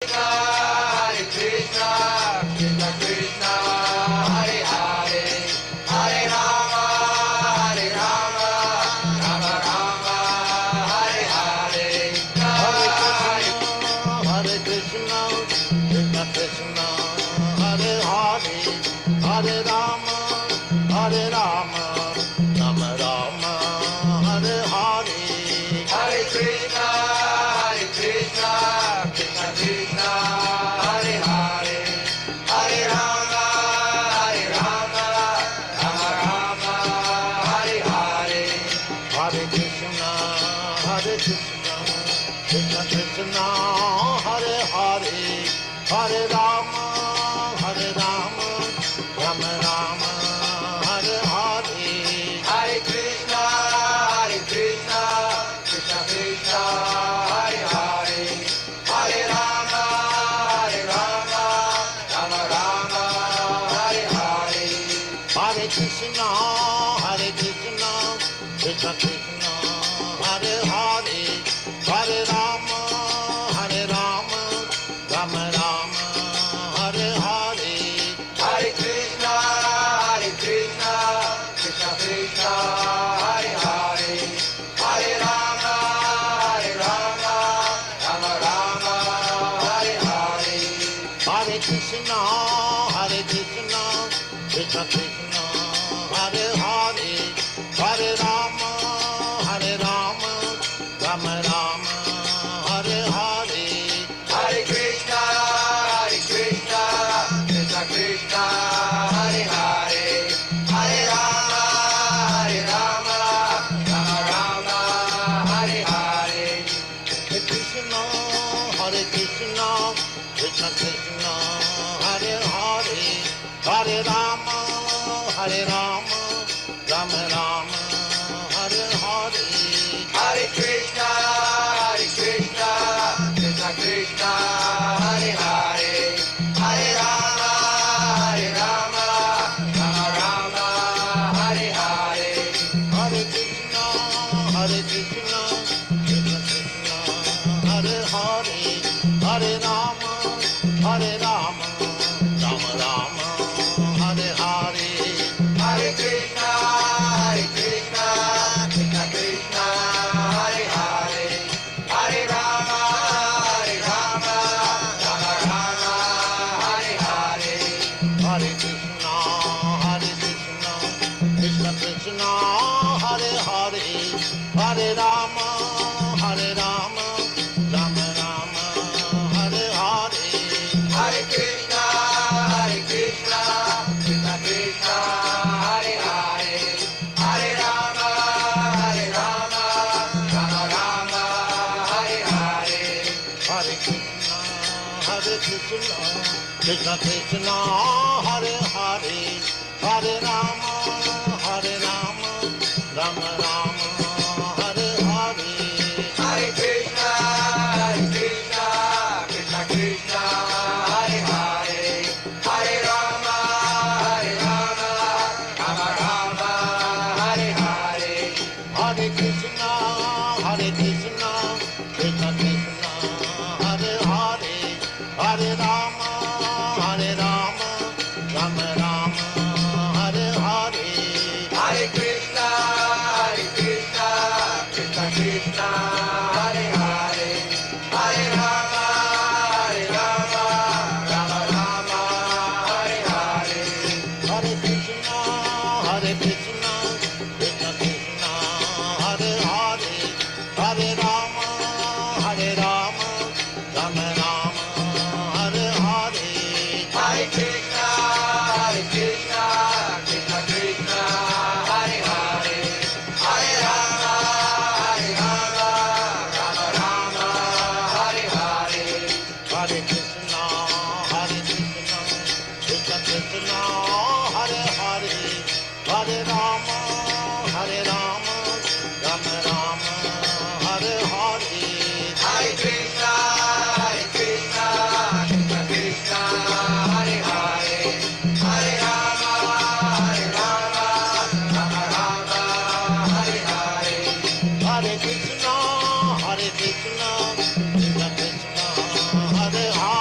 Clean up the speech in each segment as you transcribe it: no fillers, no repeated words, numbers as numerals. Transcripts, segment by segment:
Hare Krishna, Krishna Krishna, Hare Hare.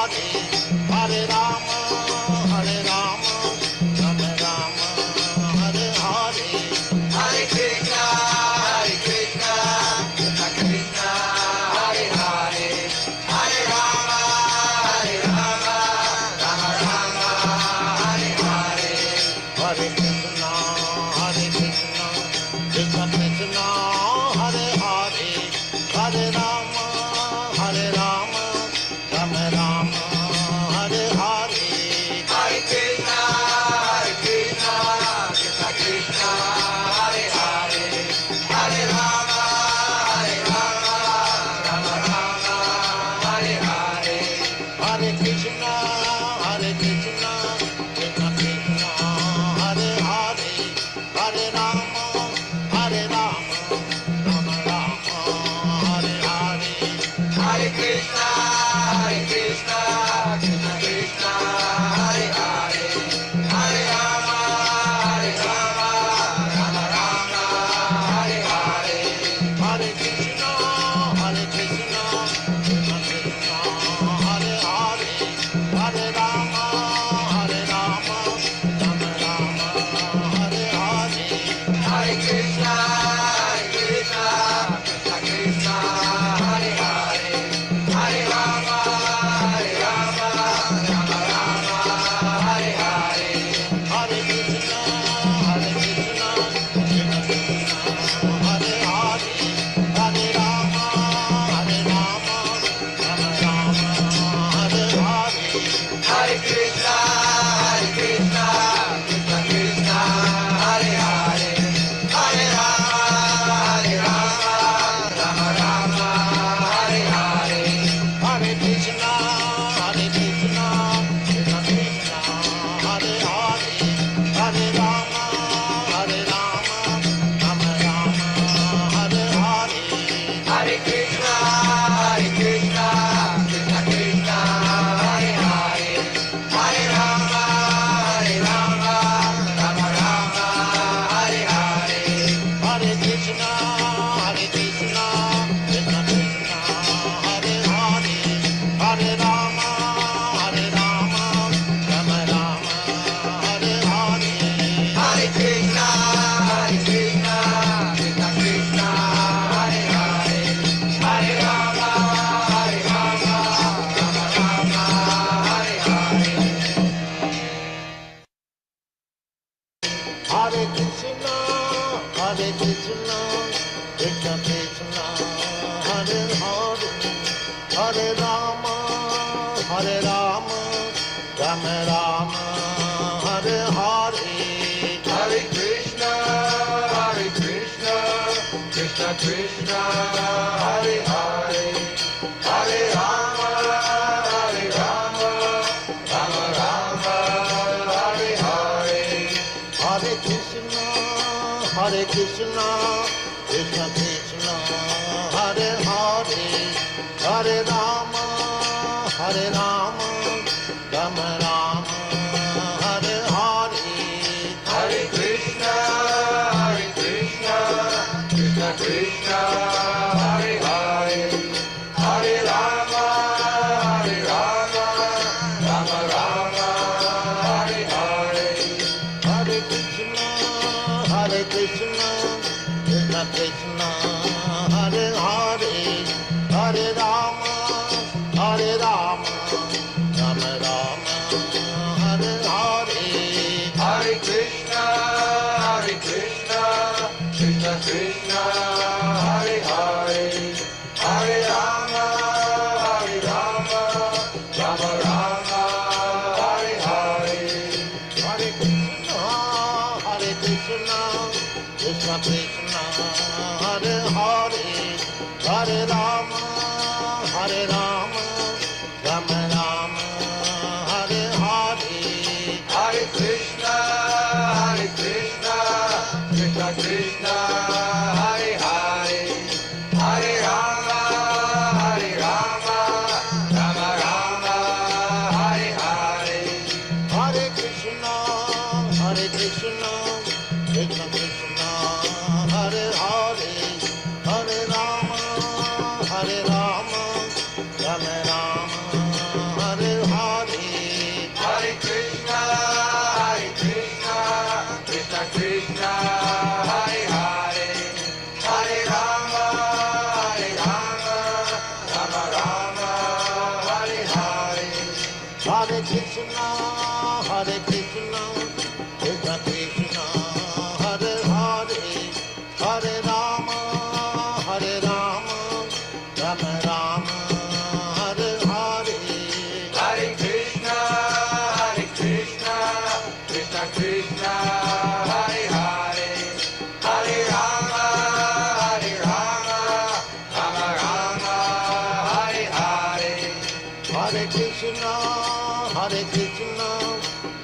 Krishna, Hare Krishna,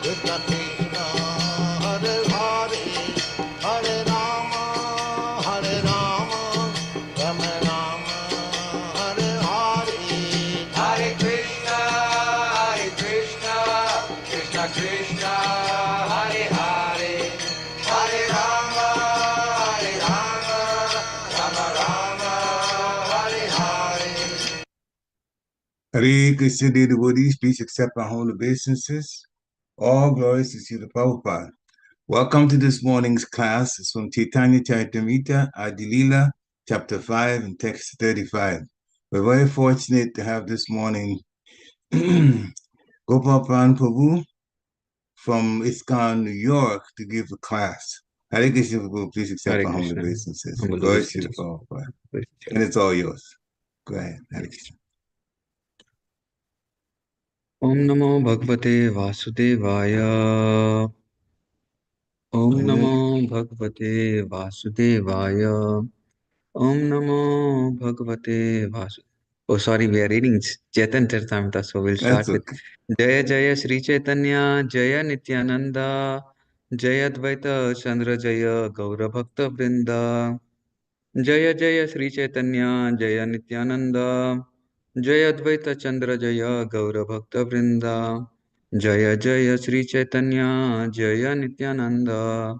Krishna Krishna, Hare Hare, Hare Rama, Hare Rama, Rama Rama, Hare Hare. Hare Krishna, Krishna Krishna, Hare Hare, Hare Rama, Rama Rama, Hare Hare. Hare Krishna, dear devotees, please accept our holy obeisances. All glories to Srila Prabhupada. Welcome to this morning's class. It's from Chaitanya Charitamrita, Adi Lila, chapter 5 and text 35. We're very fortunate to have this morning Gopal Pran Prabhu from ISKCON, New York, to give the class. Hare Krishna, Prabhu, please accept Hare our humble Krishna. obeisances. Humble Glory to obeisances. Prabhupada. And it's all yours. Go ahead, Hare Krishna. Om Namo Bhagavate Vasudevaya. Om Namo Bhagavate Vasudevaya. Om Namo Bhagavate Vasudevaya. Oh, sorry, we are reading Chaitanya Charitamrita, so we'll start with Jaya Jaya Sri Chaitanya, Jaya Nityananda, Jaya Dvaita Chandra Jaya Gaura Bhakta Vrinda. Jaya Jaya Sri Chaitanya, Jaya Nityananda, Jaya Dvaita Chandra Jaya Gaura Bhakta Vrinda. Jaya Jaya Sri Chaitanya, Jaya Nityananda,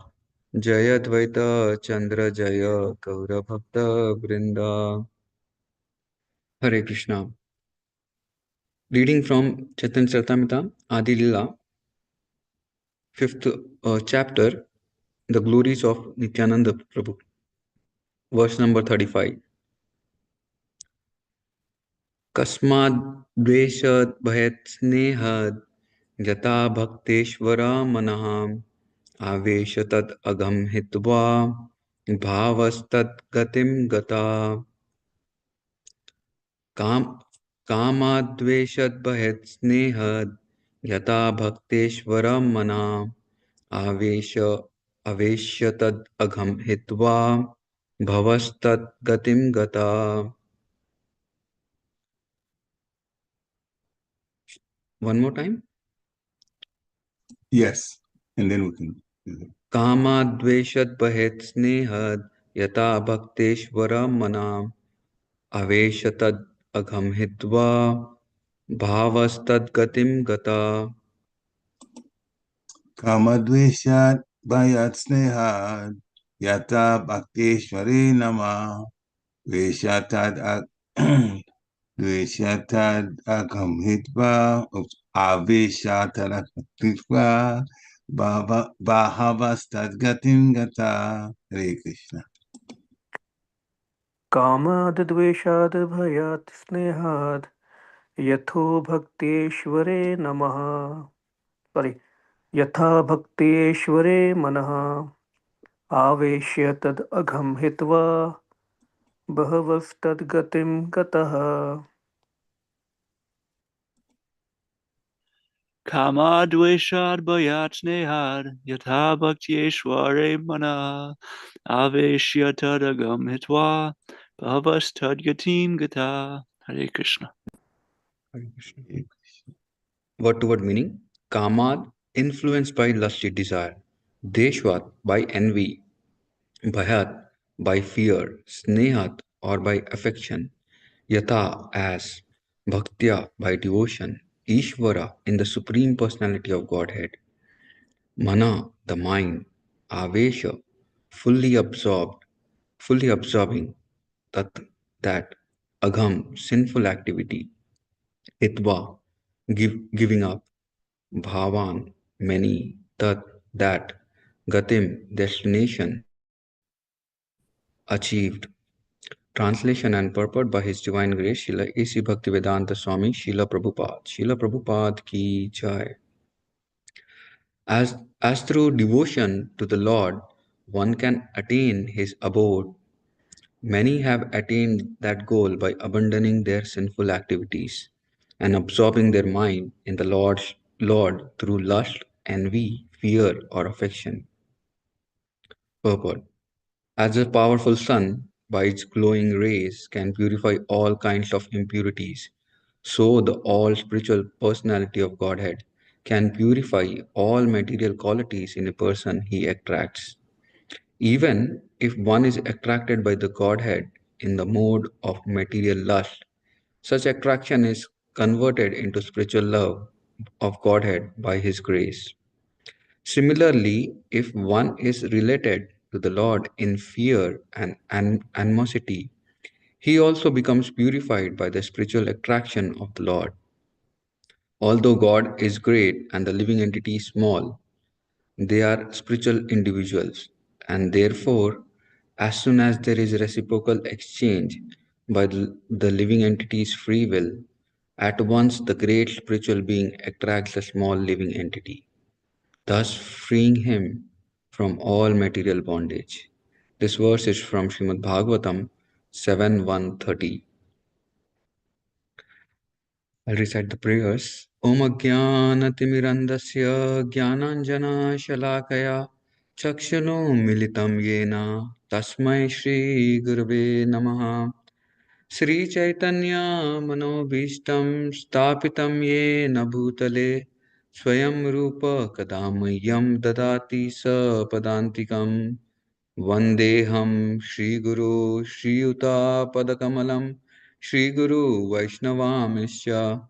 Jaya Dvaita Chandra Jaya Gaura Bhakta Vrinda. Hare Krishna. Reading from Chaitanya Charitamrita, Adi Lila, 5th chapter, The Glories of Nityananda Prabhu. Verse number 35. Kāmād dveṣād bhayāt snehād yathā bhaktyeśvare manaḥ āveśya tad aghaṁ hitvā bhavas tad gatiṁ gatāḥ. Kāmād dveṣād bhayāt snehād yathā bhaktyeśvare manaḥ āveśya tad aghaṁ hitvā bhavas tad gatiṁ gatāḥ. One more time. Yes, and then we can. Kāmād dveṣād bhayāt snehād yathā bhaktyeśvare manaḥ āveśya tad aghaṁ hitvā bhavas tad gatiṁ gatāḥ. Kāmād dveṣād bhayāt snehād yathā bhaktyeśvare namah dveṣād dveṣād aghaṁ hitvā āveśya tad hitvā bahavas tad gatiṁ gatāḥ. Hare Krishna. kāmād dveṣād bhayāt snehād yathā bhaktyeśvare namaha. Sorry. Yathā bhaktyeśvare manaḥ āveśya tad aghaṁ hitvā bahavas tad gatiṁ gatāḥ. Kāmād dveṣād bhayāt snehād yathā bhaktyeśvare manaḥ āveśya tad aghaṁ hitvā bahavas tad gatiṁ gatāḥ. Hare Krishna. Word to word meaning: Kāmād, influenced by lusty desire; dveṣād, by envy; bhayāt, by fear; snehād, or by affection; yathā, as; bhaktya, by devotion; Ishvara, in the Supreme Personality of Godhead; mana, the mind; āveśya, fully absorbed, fully absorbing; that; aghaṁ, sinful activity; hitvā, giving up; bhavan, many; that; gatim, destination; achieved. Translation and purport by His Divine Grace Srila A.C. Bhaktivedanta Swami Srila Prabhupada. Srila Prabhupada ki jai. As through devotion to the Lord one can attain his abode, many have attained that goal by abandoning their sinful activities and absorbing their mind in the Lord through lust, envy, fear, or affection. Purport. As a powerful sun, by its glowing rays, can purify all kinds of impurities, so the all spiritual personality of Godhead can purify all material qualities in a person he attracts. Even if one is attracted by the Godhead in the mode of material lust, such attraction is converted into spiritual love of Godhead by His grace. Similarly, if one is related to the Lord in fear and animosity, he also becomes purified by the spiritual attraction of the Lord. Although God is great and the living entity is small, they are spiritual individuals, and therefore, as soon as there is reciprocal exchange by the living entity's free will, at once the great spiritual being attracts the small living entity, thus freeing him from all material bondage. This verse is from Srimad Bhagavatam 7:130. I'll recite the prayers. Om Ajnanatimirandasya Jnananjana Shalakaya Chakshano Militam Yena Tasmai Shri Gurave Namaha Sri Chaitanya Manobhishtam Stapitam Yena Bhutale Swayam Rupa Kadamayyam Dadati Sa Padantikam Vandeham Shri Guru Shri Yuta Padakamalam Shri Guru Vaishnavamischa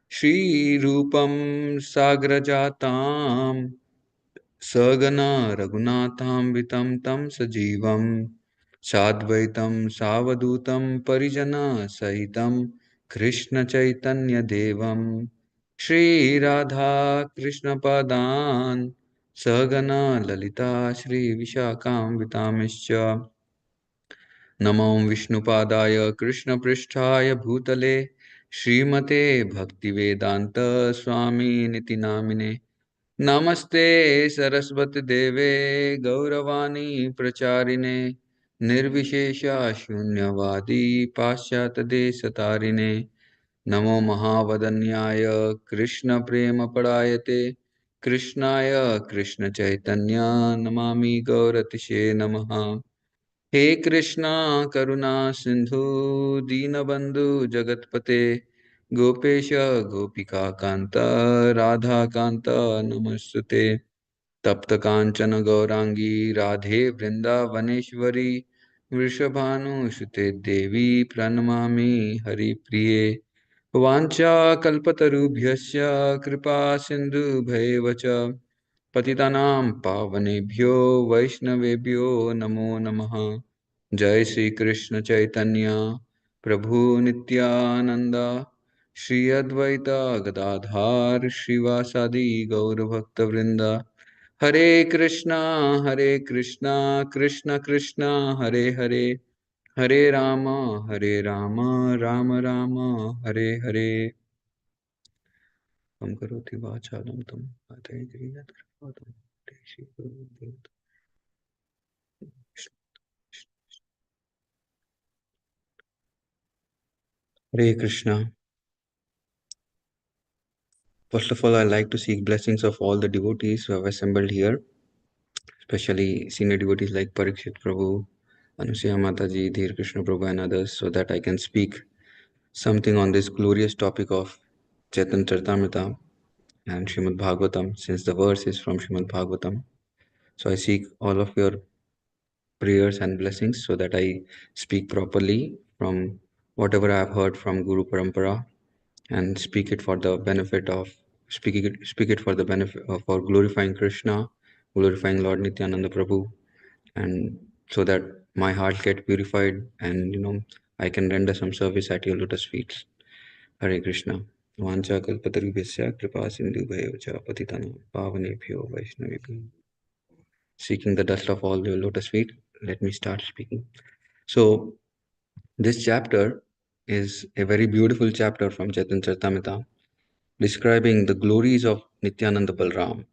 Shri Rupam Sagrajatam Sagana Raghunatham Tam Sajivam Sadvaitam Savadutam Parijana Sahitam Krishna Chaitanya Devam Shri Radha Krishna Padan Sagana Lalita Shri Vishakam Vitamischa Namo Vishnupadaya Krishna Pristhaya Bhutale Srimate Bhaktivedanta Swami Niti Namine Namaste Saraswati Deve Gauravani Pracharine Nirvishesha Shunyavadi Paschatade Satarine Namo Mahavadanyaya Krishna Prema Padayate Krishnaya Krishna Chaitanya Namami Gauratishe Namaha He Krishna Karuna Sindhu Dinabandhu Jagatpate Gopesha Gopika Kanta Radha Kanta Namastute Tapta Kanchana Gaurangi Radhe Vrindavaneshwari Vrishabhanu Shute Devi Pranamami Hari Priye Vancha Kalpatarubhyasya Kripa Sindhu Bhaivacha Patitanam Pavanebhyo Vaishnavebhyo Namo Namaha Jai Sri Krishna Chaitanya Prabhu Nityananda Shri Advaita Gadadhar Shivasadi Gaura Bhakta Vrinda Hare Krishna Krishna Krishna Hare Hare Hare Rama Rama Rama Hare Hare Tam karoti vācālam tam attain Hare Krishna. First of all, I'd like to seek blessings of all the devotees who have assembled here, especially senior devotees like Parikshit Prabhu, Anusuya Mataji, Dhir Krishna Prabhu and others, so that I can speak something on this glorious topic of Chaitanya Charitamrita and Srimad Bhagavatam, since the verse is from Srimad Bhagavatam. So I seek all of your prayers and blessings so that I speak properly from whatever I have heard from Guru Parampara and speak it for the benefit of for glorifying Krishna, glorifying Lord Nityananda Prabhu, and so that my heart get purified and I can render some service at your lotus feet. Hare Krishna. Vancha kalpatarubhyasya kripa sindhu bhayavacha patitanam pavanebhyo vaishnavebhyo. Seeking the dust of all your lotus feet, let me start speaking. So this chapter is a very beautiful chapter from Chaitanya Charitamrita, describing the glories of Nityananda Balram.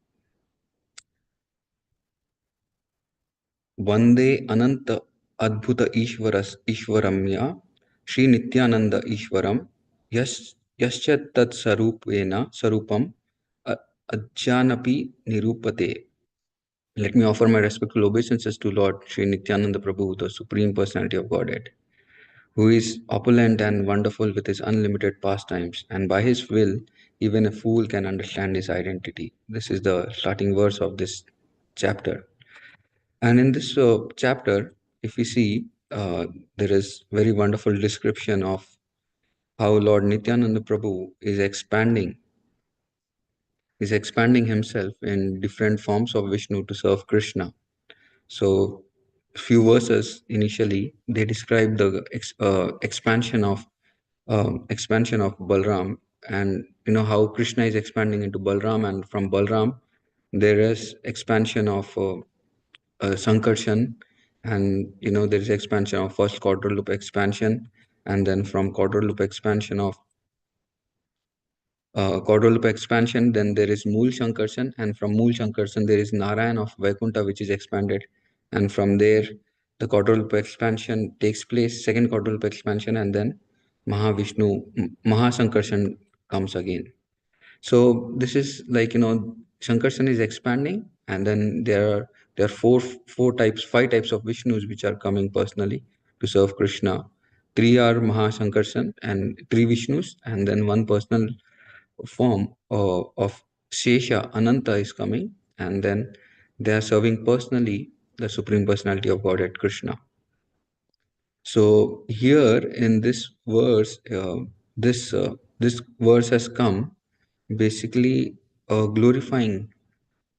Vande Ananta Adbhuta Ishwaramya Sri Nityananda Ishwaram Yaschat Tat Sarupam Ajjanapi Nirupate. Let me offer my respectful obeisances to Lord Sri Nityananda Prabhu, the Supreme Personality of Godhead. who is opulent and wonderful with his unlimited pastimes, and by his will, even a fool can understand his identity. This is the starting verse of this chapter. And in this chapter, if we see, there is very wonderful description of how Lord Nityananda Prabhu is expanding himself in different forms of Vishnu to serve Krishna. So few verses initially they describe the expansion of Balram, and how Krishna is expanding into Balram, and from Balram there is expansion of Sankarshan, and there is expansion of first quadruple expansion, and then from quadruple expansion of then there is Mool Shankarshan, and from Mool Shankarshan there is Narayan of Vaikuntha, which is expanded, and from there the quadruple expansion takes place, second quadruple expansion, and then Mahasankarshan comes again. So this is like Shankarshan is expanding, and then there are five types of Vishnus which are coming personally to serve Krishna. Three are Mahasankarshan and three Vishnus, and then one personal form of Shesha Ananta is coming, and then they are serving personally the Supreme Personality of Godhead Krishna. So here in this verse, this verse has come basically glorifying.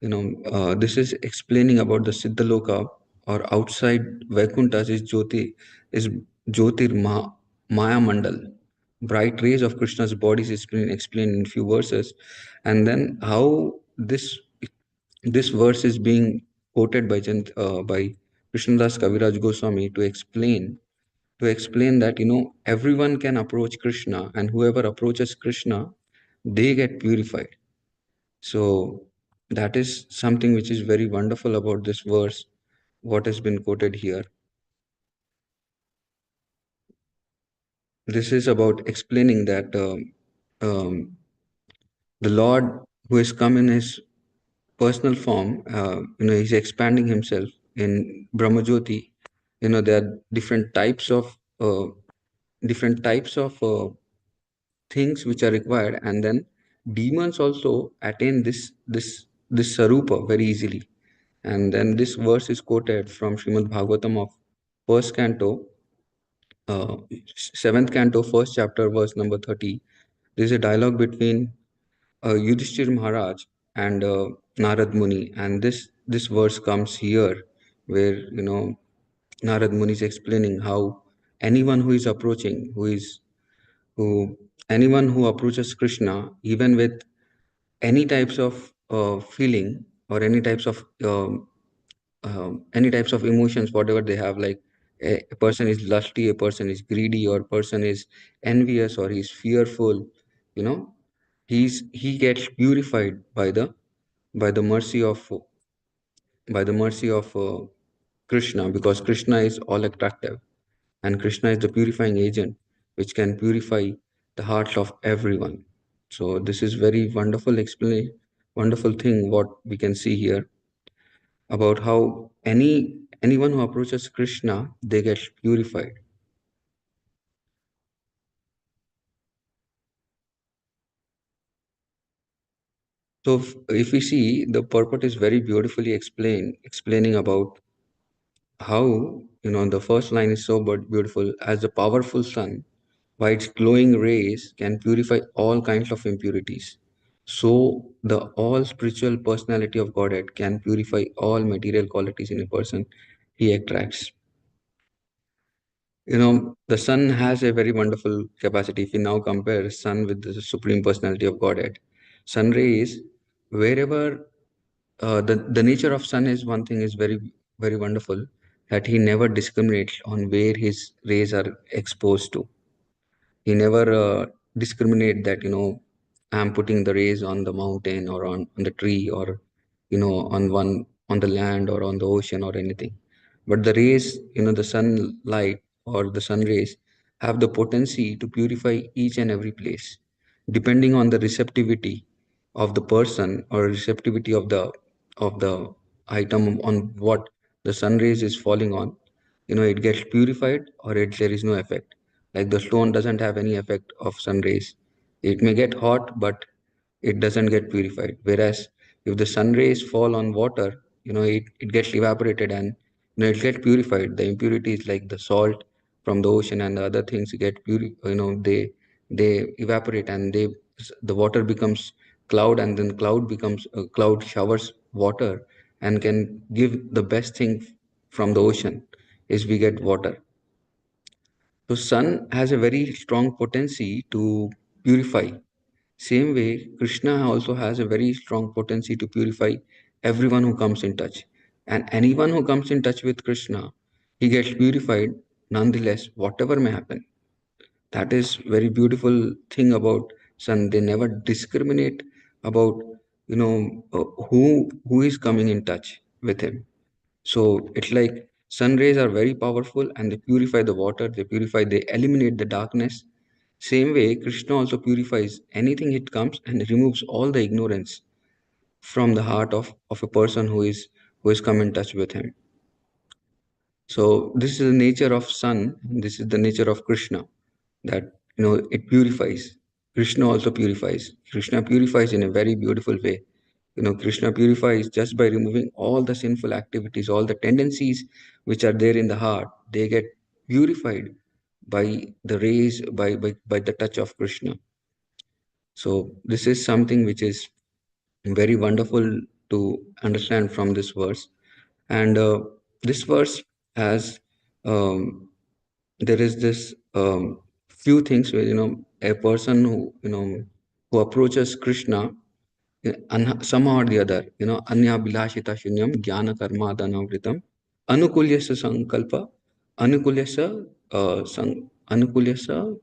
This is explaining about the Siddhaloka, or outside Vaikuntha is Jyotir Maya Mandal. Bright rays of Krishna's bodies is explained in few verses, and then how this verse is being quoted by Krishnadas Kaviraj Goswami to explain that everyone can approach Krishna, and whoever approaches Krishna, they get purified. So that is something which is very wonderful about this verse, what has been quoted here. This is about explaining that the Lord who has come in his personal form, he's expanding himself in Brahmajyoti. There are different types of things which are required, and then demons also attain this sarupa very easily. And then this verse is quoted from Srimad Bhagavatam of first canto, 7th canto, first chapter, verse number 30. There is a dialogue between Yudhishthir Maharaj and Narad Muni, and this verse comes here, where Narad Muni is explaining how anyone who is approaching, anyone who approaches Krishna, even with any types of feeling, or any types of emotions, whatever they have, like a person is lusty, a person is greedy, or a person is envious, or he's fearful, he gets purified by the mercy of Krishna, because Krishna is all attractive, and Krishna is the purifying agent which can purify the hearts of everyone. So this is very wonderful wonderful thing what we can see here about how anyone who approaches Krishna, they get purified. So if we see, the purport is very beautifully explaining about how, the first line is so beautiful: as the powerful sun by its glowing rays can purify all kinds of impurities, so the all spiritual personality of Godhead can purify all material qualities in a person he attracts. The sun has a very wonderful capacity. If we now compare sun with the Supreme Personality of Godhead, sun rays, wherever the nature of sun is one thing is very, very wonderful, that he never discriminates on where his rays are exposed to. He never discriminate that I'm putting the rays on the mountain, or on the tree, or on the land, or on the ocean, or anything. But the rays, the sunlight or the sun rays, have the potency to purify each and every place, depending on the receptivity of the person, or receptivity of the item on what the sun rays is falling on. It gets purified, or there is no effect. Like the stone doesn't have any effect of sun rays. It may get hot, but it doesn't get purified. Whereas if the sun rays fall on water, it gets evaporated and it gets purified. The impurities like the salt from the ocean and the other things get they evaporate, and the water becomes cloud, and then cloud showers water and can give the best thing from the ocean is we get water. So sun has a very strong potency to purify. Same way, Krishna also has a very strong potency to purify everyone who comes in touch. And anyone who comes in touch with Krishna, he gets purified nonetheless, whatever may happen. That is very beautiful thing about sun. They never discriminate about who is coming in touch with him. So it's like sun rays are very powerful and they purify the water, they eliminate the darkness. Same way, Krishna also purifies anything it comes and removes all the ignorance from the heart of a person who is come in touch with him. So this is the nature of sun, this is the nature of Krishna, that it purifies. Krishna also purifies. Krishna purifies in a very beautiful way. Krishna purifies just by removing all the sinful activities, all the tendencies which are there in the heart. They get purified by the rays, by the touch of Krishna. So this is something which is very wonderful to understand from this verse. And this verse has there is this few things where a person who approaches Krishna somehow or the other, anya bilashita shunyam jnana karma dhanavritam anukulyasa sankalpa anukulyasa anukulyasa,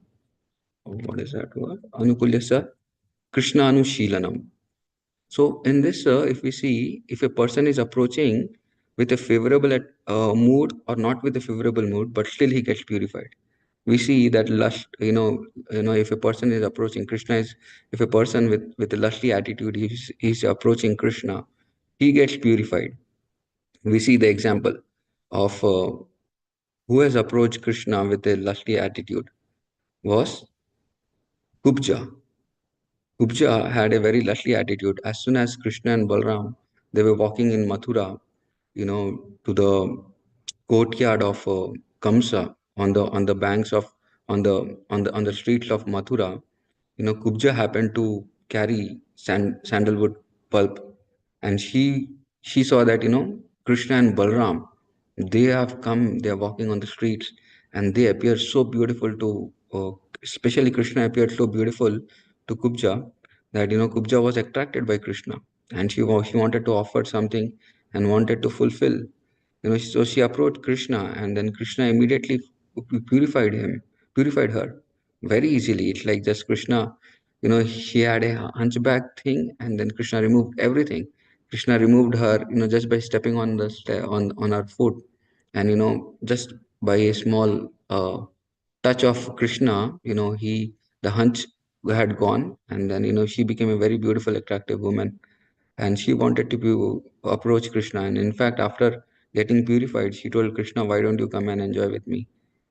what is that word, anukulyasa Krishna anushilanam. So in this, if we see, if a person is approaching with a favorable mood or not with a favorable mood, but still he gets purified. We see that lust, if a person is approaching Krishna, if a person with a lusty attitude, he's approaching Krishna, he gets purified. We see the example of who has approached Krishna with a lusty attitude was Kubja. Kubja had a very lusty attitude. As soon as Krishna and Balram, they were walking in Mathura, to the courtyard of Kamsa on the banks of on the streets of Mathura, Kubja happened to carry sandalwood pulp, and she saw that Krishna and Balram, they have come, they are walking on the streets, and they appear so beautiful to especially Krishna appeared so beautiful to Kubja that Kubja was attracted by Krishna, and she wanted to offer something and wanted to fulfill. So she approached Krishna, and then Krishna immediately purified her very easily. It's like just Krishna, she had a hunchback thing, and then Krishna removed everything. Krishna removed her, just by stepping on on her foot, and just by a small touch of Krishna, the hunch had gone, and then she became a very beautiful, attractive woman, and she wanted to approach Krishna. And in fact, after getting purified, she told Krishna, "Why don't you come and enjoy with me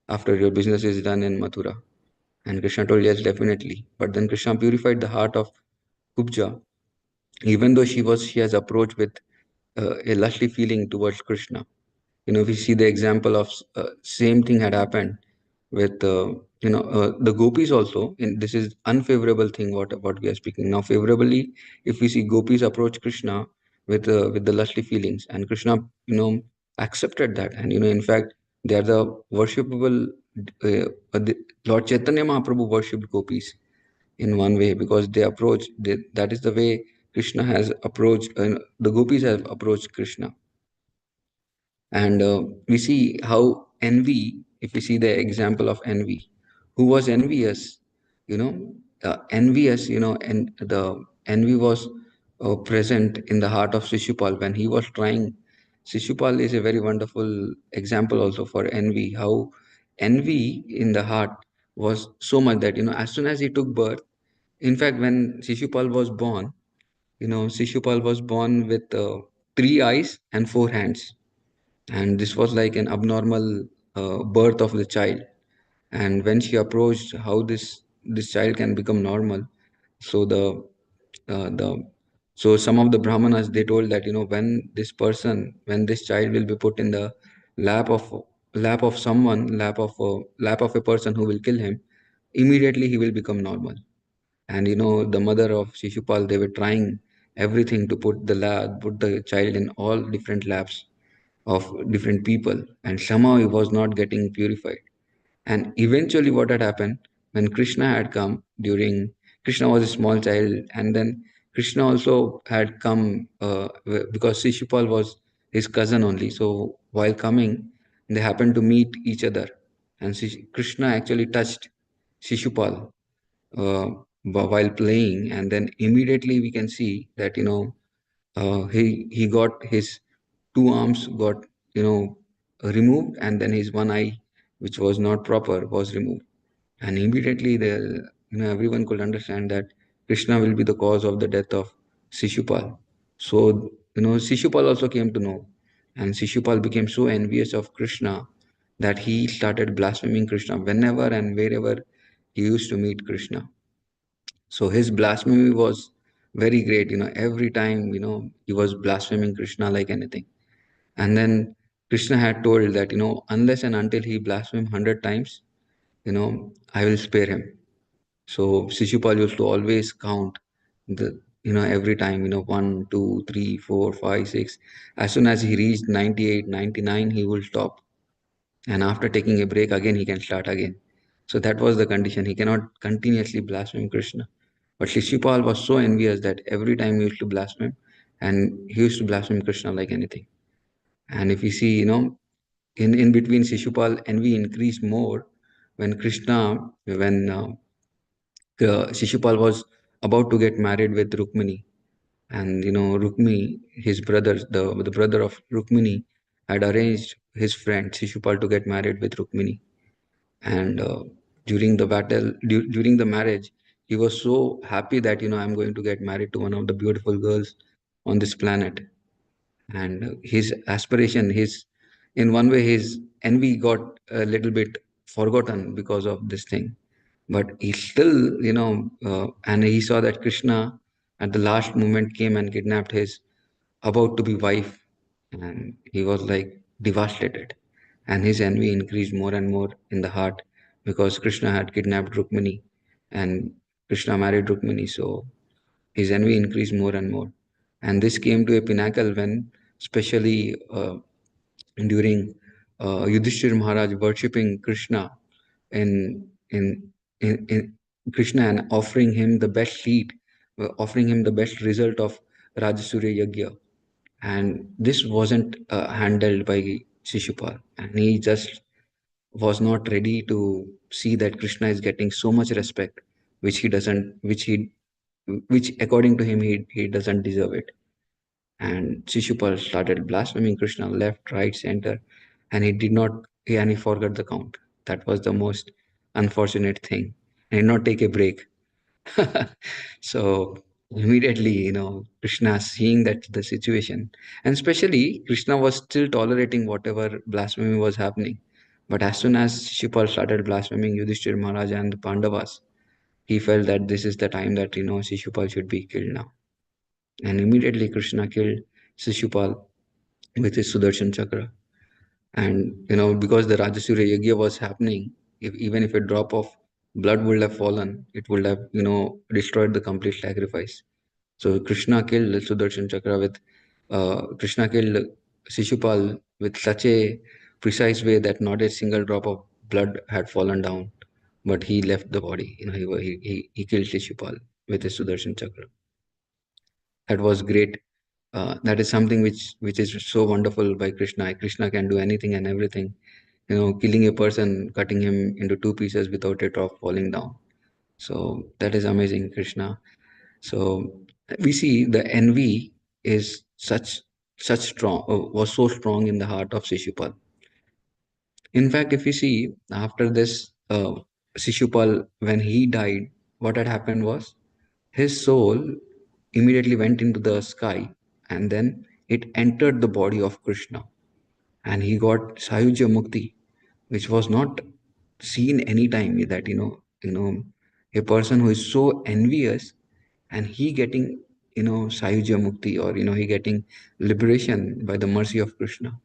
after your business is done in Mathura?" And Krishna told, "Yes, definitely." But then Krishna purified the heart of Kubja, even though she has approached with a lusty feeling towards Krishna. We see the example of same thing had happened with the gopis also. In this is unfavorable thing what we are speaking now. Favorably, if we see gopis approach Krishna with the lusty feelings, and Krishna accepted that, and in fact they are the worshipable. Lord Chaitanya Mahaprabhu worshipped gopis in one way, because that is the way Krishna has approached, the gopis have approached Krishna. And we see how envy, if we see the example of envy, who was envious, envious, and the envy was present in the heart of Shishupal when he was trying. Shishupal is a very wonderful example also for envy, how envy in the heart was so much that, as soon as he took birth, in fact, when Shishupal was born, Shishupal was born with 3 eyes and 4 hands, and this was like an abnormal birth of the child. And when she approached how this child can become normal, so so some of the brahmanas, they told that, when this child will be put in the lap of someone, lap of a person who will kill him, immediately he will become normal. And the mother of Shishupal, they were trying everything to put the child in all different laps of different people, and somehow he was not getting purified. And eventually, what had happened, when Krishna had come, Krishna was a small child, and then Krishna also had come because Shishupal was his cousin only. So while coming, they happened to meet each other, and Krishna actually touched Shishupal uh, while playing, and then immediately we can see that he got his two arms got removed, and then his one eye, which was not proper, was removed. And immediately everyone could understand that Krishna will be the cause of the death of Shishupal. So Shishupal also came to know, and Shishupal became so envious of Krishna that he started blaspheming Krishna whenever and wherever he used to meet Krishna. So his blasphemy was very great. Every time he was blaspheming Krishna like anything. And then Krishna had told that, unless and until he blasphemed 100 times, I will spare him. So Shishupal used to always count every time, 1, 2, 3, 4, 5, 6. As soon as he reached 98, 99, he will stop. And after taking a break, again, he can start again. So that was the condition. He cannot continuously blaspheme Krishna. But Shishupal was so envious that every time he used to blaspheme, and he used to blaspheme Krishna like anything. And if you see, in between, Shishupal envy increased more when Shishupal was about to get married with Rukmini. And Rukmini, his brother, the brother of Rukmini, had arranged his friend Shishupal to get married with Rukmini. And during the marriage, he was so happy that I'm going to get married to one of the beautiful girls on this planet. And his aspiration, in one way, his envy got a little bit forgotten because of this thing. But he still, and he saw that Krishna at the last moment came and kidnapped his about to be wife, and he was like devastated. And his envy increased more and more in the heart because Krishna had kidnapped Rukmini, and Krishna married Rukmini. So his envy increased more and more. And this came to a pinnacle when, especially during Yudhishthir Maharaj worshipping Krishna in Krishna and offering him the best seat, offering him the best result of Rajasurya Yagya. And this wasn't handled by Shishupal, and he just was not ready to see that Krishna is getting so much respect, which he doesn't, which according to him he doesn't deserve it. And Shishupal started blaspheming Krishna left, right, center, and he forgot the count. That was the most unfortunate thing. He did not take a break. So immediately, Krishna seeing that the situation, and especially Krishna was still tolerating whatever blasphemy was happening. But as soon as Shishupal started blaspheming Yudhishthir Maharaj and the Pandavas, he felt that this is the time that, Shishupal should be killed now. And immediately Krishna killed Shishupal with his Sudarshan Chakra. And, because the Rajasurya Yagya was happening, even if a drop of blood would have fallen, it would have, destroyed the complete sacrifice. So Krishna killed Sudarshan Chakra Krishna killed Shishupal with such a precise way that not a single drop of blood had fallen down, but he left the body. He killed Shishupal with his Sudarshan Chakra. That was great. That is something which is so wonderful by Krishna. Krishna can do anything and everything. Killing a person, cutting him into two pieces without a drop falling down. So that is amazing, Krishna. So we see the envy is such strong, was so strong in the heart of Shishupal. In fact, if you see after this, Shishupal, when he died, what had happened was his soul immediately went into the sky, and then it entered the body of Krishna, and he got Sayujya Mukti, which was not seen any time that a person who is so envious and he getting Sayujya Mukti, or he getting liberation by the mercy of Krishna.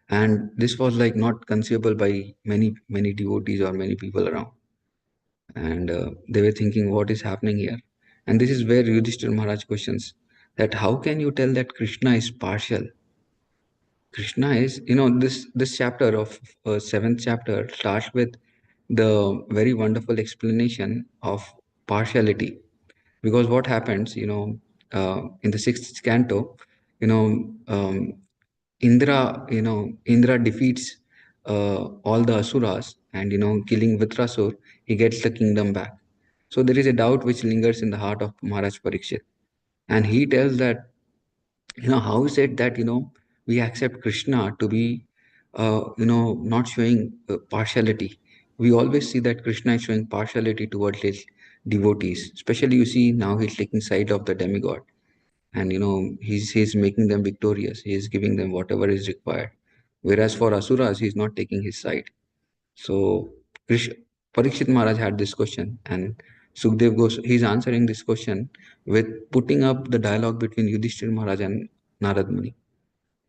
And this was like not conceivable by many devotees or many people around. And they were thinking, what is happening here? And this is where Yudhishthira Maharaj questions that how can you tell that Krishna is partial? Krishna is, this chapter of seventh chapter starts with the very wonderful explanation of partiality. Because what happens, in the sixth canto, Indra defeats all the asuras, and killing Vitrasur, he gets the kingdom back. So there is a doubt which lingers in the heart of Maharaj Parikshit, and he tells that how is it that we accept Krishna to be not showing partiality. We always see that Krishna is showing partiality towards his devotees, especially you see now he's taking side of the demigod, and he's making them victorious, he is giving them whatever is required, whereas for asuras he's not taking his side. So Parikshit Maharaj had this question, and Sukhdev goes, he's answering this question with putting up the dialogue between Yudhishthira Maharaj and Narad Muni.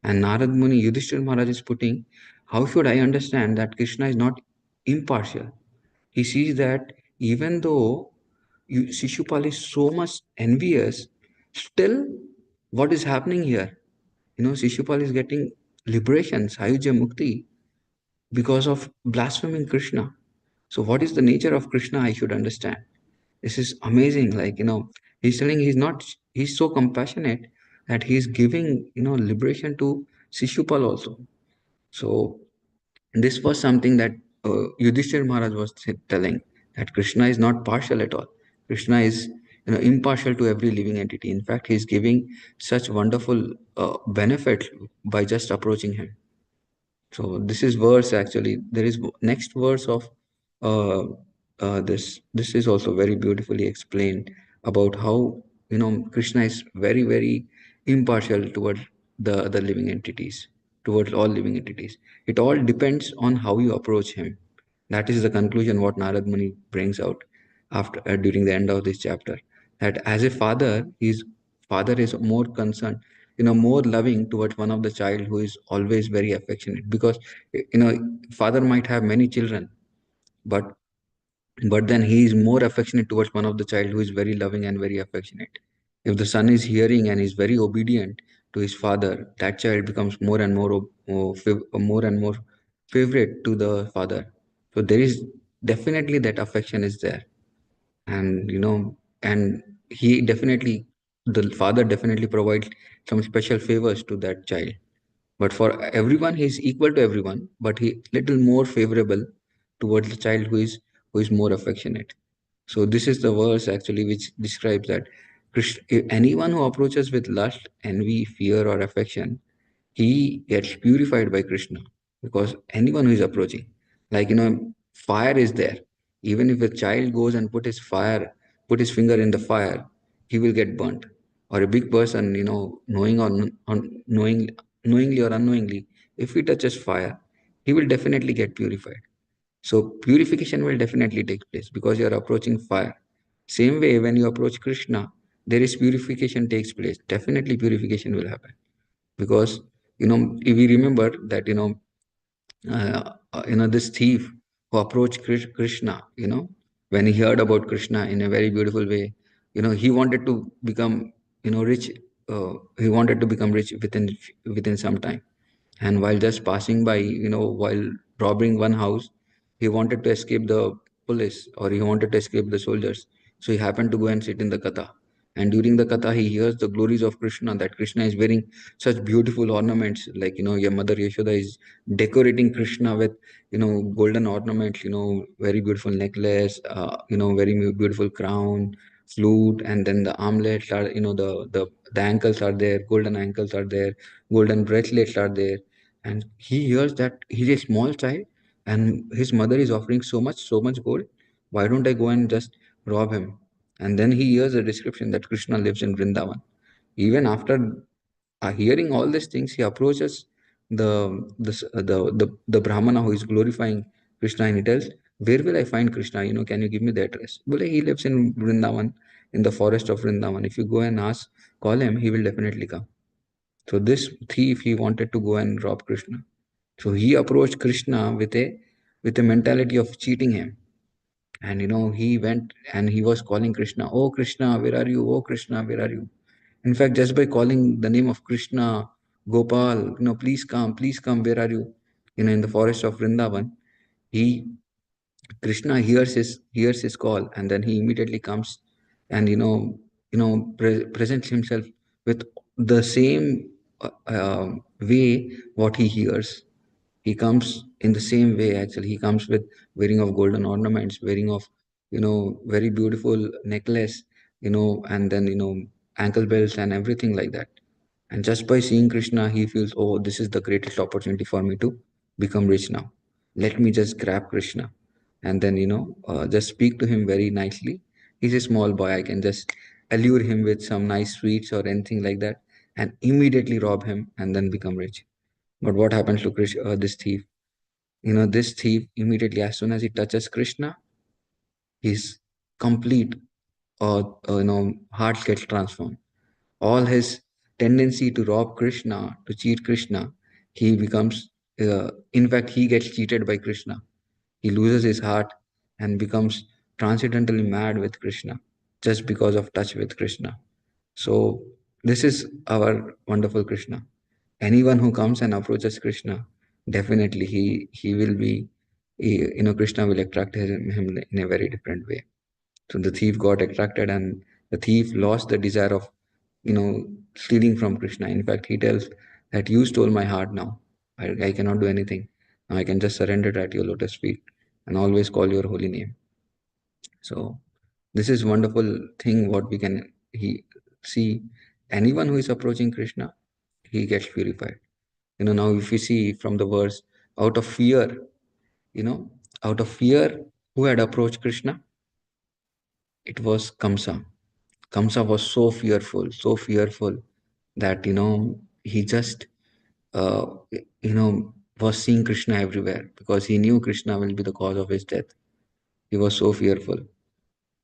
And Narad Muni, Yudhishthira Maharaj is putting, how should I understand that Krishna is not impartial? He sees that even though Shishupal is so much envious, still what is happening here? Shishupal is getting liberation, Sayujya Mukti, because of blaspheming Krishna. So what is the nature of Krishna? I should understand. This is amazing. Like, he's telling he's so compassionate that he's giving, liberation to Shishupal also. So this was something that Yudhishthira Maharaj was telling, that Krishna is not partial at all. Krishna is impartial to every living entity. In fact, he's giving such wonderful benefit by just approaching him. So this is verse, actually there is next verse of uh, this is also very beautifully explained about how Krishna is very, very impartial towards the other living entities, towards all living entities. It all depends on how you approach him. That is the conclusion what Narad Muni brings out after during the end of this chapter, that as a father, his father is more concerned, more loving towards one of the child who is always very affectionate, because father might have many children, but then he is more affectionate towards one of the child who is very loving and very affectionate. If the son is hearing and is very obedient to his father, that child becomes more and more favorite to the father. So there is definitely that affection is there, and and the father definitely provides some special favors to that child. But for everyone, he is equal to everyone, but he little more favorable towards the child who is more affectionate. So this is the verse actually which describes that anyone who approaches with lust, envy, fear, or affection, he gets purified by Krishna. Because anyone who is approaching, like fire is there. Even if a child goes and put his finger in the fire, he will get burnt. Or a big person, knowingly or unknowingly, if he touches fire, he will definitely get purified. So purification will definitely take place because you are approaching fire. Same way, when you approach Krishna, there is purification takes place. Definitely purification will happen. Because if we remember that this thief who approached Krishna, when he heard about Krishna in a very beautiful way, he wanted to become rich. He wanted to become rich within some time. And while just passing by, while robbing one house, he wanted to escape the police, or he wanted to escape the soldiers. So he happened to go and sit in the katha. And during the katha, he hears the glories of Krishna, that Krishna is wearing such beautiful ornaments. Like, your mother Yashoda is decorating Krishna with, golden ornaments, very beautiful necklace, very beautiful crown, flute, and then the armlets are, the ankles are there, golden ankles are there, golden bracelets are there. And he hears that he's a small child and his mother is offering so much gold. Why don't I go and just rob him? And then he hears a description that Krishna lives in Vrindavan. Even after hearing all these things, he approaches the brahmana who is glorifying Krishna, and he tells, where will I find Krishna? Can you give me the address? Bole, he lives in Vrindavan, in the forest of Vrindavan. If you go and call him, he will definitely come. So this thief, he wanted to go and rob Krishna. So he approached Krishna with a mentality of cheating him. And he went and he was calling Krishna, oh Krishna, where are you? Oh Krishna, where are you? In fact, just by calling the name of Krishna, Gopal, please come, where are you? In the forest of Vrindavan, Krishna hears his call, and then he immediately comes and presents himself with the same way what he hears. He comes in the same way. Actually, he comes with wearing of golden ornaments, wearing of very beautiful necklace, and then ankle belts and everything like that. And just by seeing Krishna, he feels, oh, this is the greatest opportunity for me to become rich now. Let me just grab Krishna and then just speak to him very nicely. He's a small boy. I can just allure him with some nice sweets or anything like that, and immediately rob him and then become rich. But what happens to this thief? This thief immediately, as soon as he touches Krishna, his complete heart gets transformed. All his tendency to rob Krishna, to cheat Krishna, he becomes, in fact, he gets cheated by Krishna. He loses his heart and becomes transcendentally mad with Krishna just because of touch with Krishna. So this is our wonderful Krishna. Anyone who comes and approaches Krishna, definitely he will be, Krishna will attract him in a very different way. So the thief got attracted, and the thief lost the desire of, stealing from Krishna. In fact, he tells that you stole my heart now. I cannot do anything. Now I can just surrender it at your lotus feet and always call your holy name. So this is wonderful thing what we can see. Anyone who is approaching Krishna, he gets purified. Now if you see from the verse, out of fear, who had approached Krishna? It was Kamsa. Kamsa was so fearful that, he just, was seeing Krishna everywhere because he knew Krishna will be the cause of his death. He was so fearful.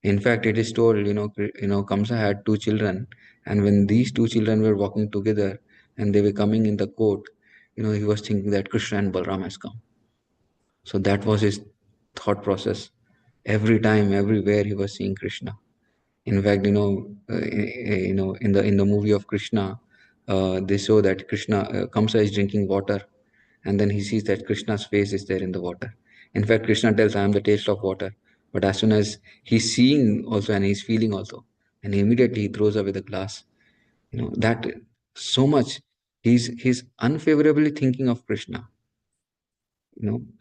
In fact, it is told, Kamsa had two children, and when these two children were walking together and they were coming in the court, he was thinking that Krishna and Balram has come. So that was his thought process. Every time, everywhere, he was seeing Krishna. In fact, in the movie of Krishna, they show that Kamsa is drinking water, and then he sees that Krishna's face is there in the water. In fact, Krishna tells, I am the taste of water. But as soon as he's seeing also and he's feeling also, and immediately he throws away the glass. That so much he's unfavorably thinking of Krishna.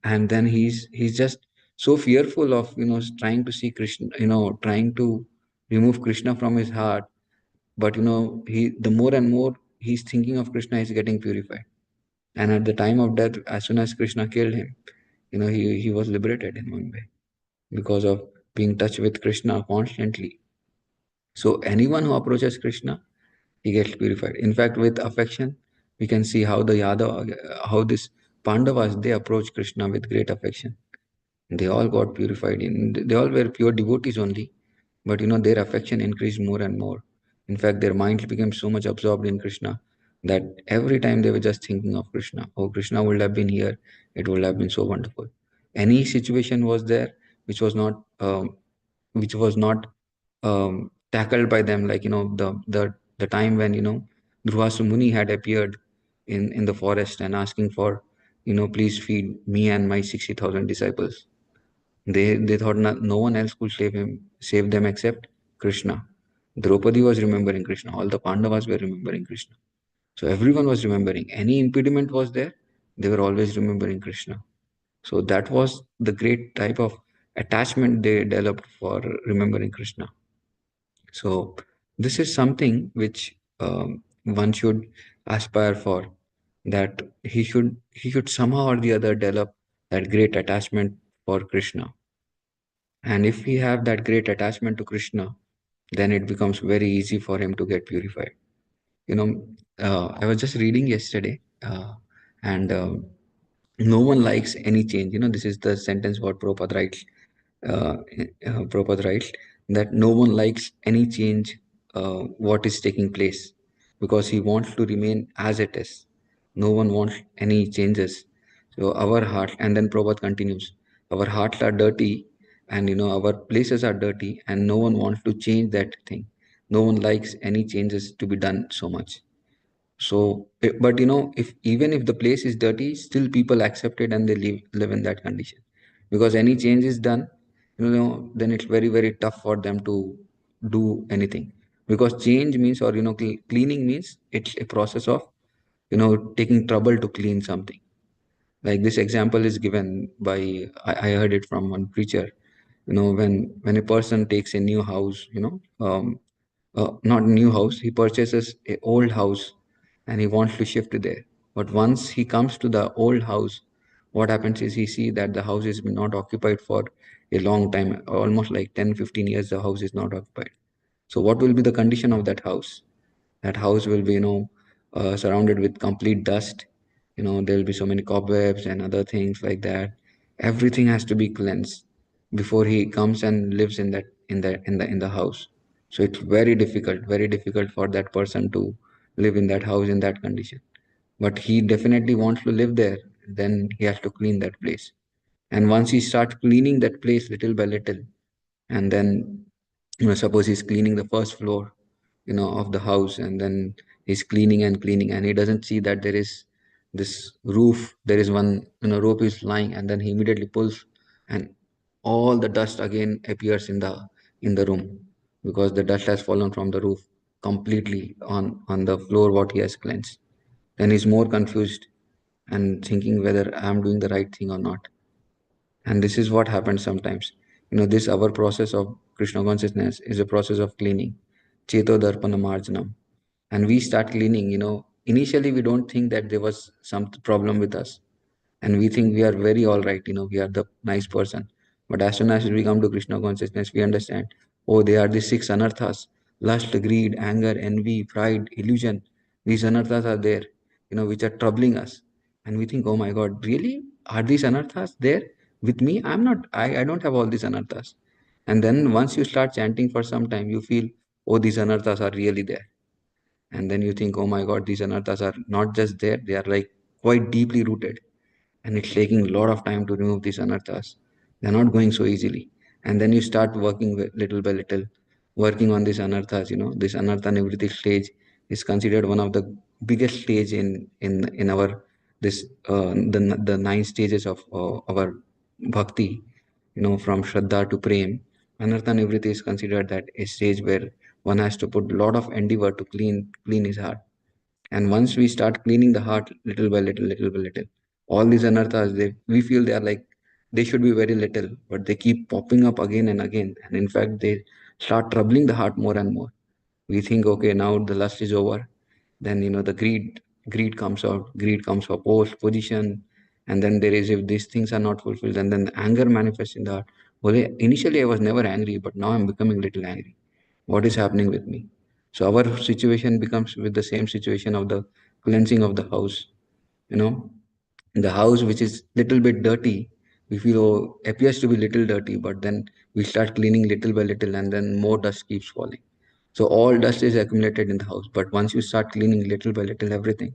And then he's just so fearful of trying to see Krishna, trying to remove Krishna from his heart. But the more and more he's thinking of Krishna, he's getting purified. And at the time of death, as soon as Krishna killed him, he was liberated in one way because of being touched with Krishna constantly. So anyone who approaches Krishna, he gets purified. In fact, with affection, we can see how this Pandavas, they approach Krishna with great affection. They all got purified. They all were pure devotees only, but their affection increased more and more. In fact, their minds became so much absorbed in Krishna that every time they were just thinking of Krishna. Oh, Krishna would have been here. It would have been so wonderful. Any situation was there which was not tackled by them, like the time when Durvasa Muni had appeared in the forest and asking for please feed me and my 60,000 disciples. They thought no one else could save them except Krishna. Draupadi was remembering Krishna. All the Pandavas were remembering Krishna. So everyone was remembering. Any impediment was there, they were always remembering Krishna. So that was the great type of attachment they developed for remembering Krishna. So this is something which one should aspire for, that he should somehow or the other develop that great attachment for Krishna. And if we have that great attachment to Krishna, then it becomes very easy for him to get purified. I was just reading yesterday, and no one likes any change. This is the sentence what Prabhupada writes. Prabhupada writes that no one likes any change what is taking place, because he wants to remain as it is. No one wants any changes. So our heart, and then Prabhupada continues, our hearts are dirty, and our places are dirty, and no one wants to change that thing. No one likes any changes to be done so much. So, but if even if the place is dirty, still people accept it and they live in that condition, because any change is done, then it's very very tough for them to do anything, because change means, or cleaning means, it's a process of taking trouble to clean something. Like this example is given by, I heard it from one preacher. When a person takes a new house, not new house, he purchases a old house and he wants to shift there. But once he comes to the old house, what happens is he see that the house is not occupied for a long time, almost like 10-15 years the house is not occupied. So what will be the condition of that house? That house will be surrounded with complete dust. There will be so many cobwebs and other things like that. Everything has to be cleansed before he comes and lives in the house. So it's very difficult for that person to live in that house in that condition. But he definitely wants to live there. Then he has to clean that place. And once he starts cleaning that place little by little, and then suppose he's cleaning the first floor of the house, and then he's cleaning and cleaning, and he doesn't see that there is this roof, there is one rope is lying, and then he immediately pulls, and all the dust again appears in the room, because the dust has fallen from the roof completely on the floor what he has cleansed. Then he's more confused and thinking whether I'm doing the right thing or not. And this is what happens sometimes. This our process of Krishna consciousness is a process of cleaning. Cheto darpana marjanam. And we start cleaning, initially we don't think that there was some problem with us. And we think we are very all right, we are the nice person. But as soon as we come to Krishna consciousness, we understand, oh, they are the six anarthas: lust, greed, anger, envy, pride, illusion. These anarthas are there, which are troubling us. And we think, oh my God, really? Are these anarthas there with me? I don't have all these anarthas. And then once you start chanting for some time, you feel, oh, these anarthas are really there. And then you think, oh my God, these anarthas are not just there, they are like quite deeply rooted, and it's taking a lot of time to remove these anarthas. They're not going so easily. And then you start working little by little, working on these anarthas. This anartha nivritti stage is considered one of the biggest stage in our this the 9 stages of our bhakti. From shraddha to prem, anartha nivritti is considered that a stage where one has to put a lot of endeavor to clean his heart. And once we start cleaning the heart little by little, little by little, all these anarthas, we feel they are like, they should be very little, but they keep popping up again and again. And in fact, they start troubling the heart more and more. We think, okay, now the lust is over. Then, the greed comes out, greed comes for position. And then there is, if these things are not fulfilled, and then the anger manifests in the heart. Well, initially I was never angry, but now I'm becoming little angry. What is happening with me? So our situation becomes with the same situation of the cleansing of the house. You know, the house which is little bit dirty, we feel, oh, appears to be little dirty, but then we start cleaning little by little, and then more dust keeps falling. So all dust is accumulated in the house. But once you start cleaning little by little everything,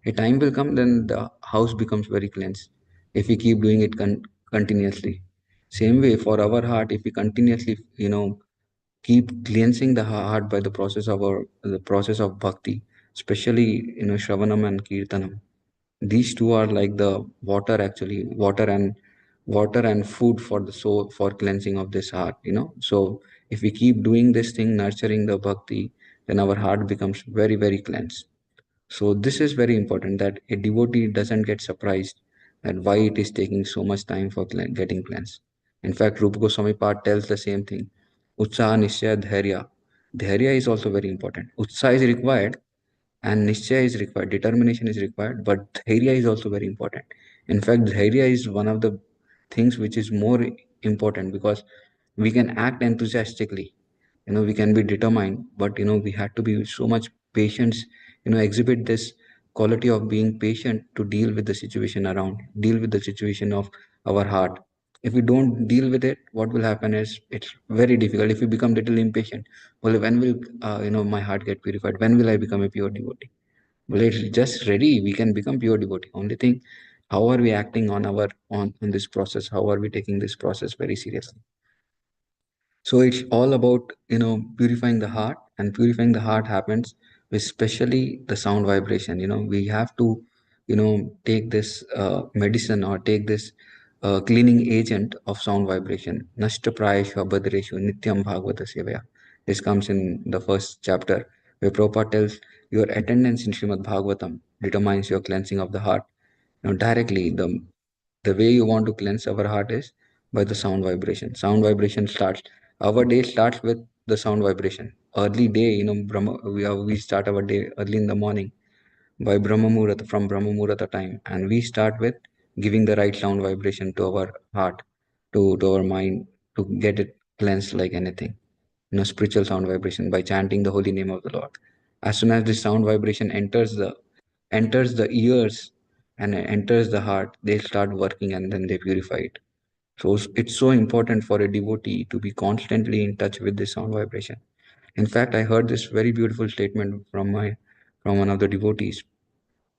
a time will come then the house becomes very cleansed. If we keep doing it continuously, same way for our heart, if we continuously, keep cleansing the heart by the process of bhakti, especially shravanam and kirtanam. These two are like the water, actually, water and food for the soul, for cleansing of this heart. So if we keep doing this thing, nurturing the bhakti, then our heart becomes very very cleansed. So this is very important, that a devotee doesn't get surprised at why it is taking so much time for getting cleansed. In fact, Rupa Goswami Part tells the same thing. Utsaha, Nishchaya, Dhairya. Dhairya is also very important. Utsaha is required and Nishchaya is required. Determination is required, but Dhairya is also very important. In fact, Dhairya is one of the things which is more important, because we can act enthusiastically, we can be determined, but we have to be so much patience, exhibit this quality of being patient to deal with the situation around, deal with the situation of our heart. If we don't deal with it, what will happen is it's very difficult. If we become little impatient, well, when will my heart get purified? When will I become a pure devotee? Well, it's just ready. We can become pure devotee. Only thing, how are we acting on our on this process? How are we taking this process very seriously? So it's all about purifying the heart, and purifying the heart happens with especially the sound vibration. We have to take this medicine, or take this cleaning agent of sound vibration. Nashta prayeshu abhadreshu nityam bhagavata sevaya. This comes in the first chapter, where Prabhupada tells your attendance in Srimad Bhagavatam determines your cleansing of the heart. Directly, the way you want to cleanse our heart is by the sound vibration. Sound vibration starts, our day starts with the sound vibration. Early day, we start our day early in the morning by Brahma Muhurta, from Brahma Muhurta time, and we start with giving the right sound vibration to our heart, to our mind, to get it cleansed like anything. Spiritual sound vibration by chanting the holy name of the Lord. As soon as this sound vibration enters the ears and enters the heart, they start working, and then they purify it. So it's so important for a devotee to be constantly in touch with this sound vibration. In fact, I heard this very beautiful statement from one of the devotees.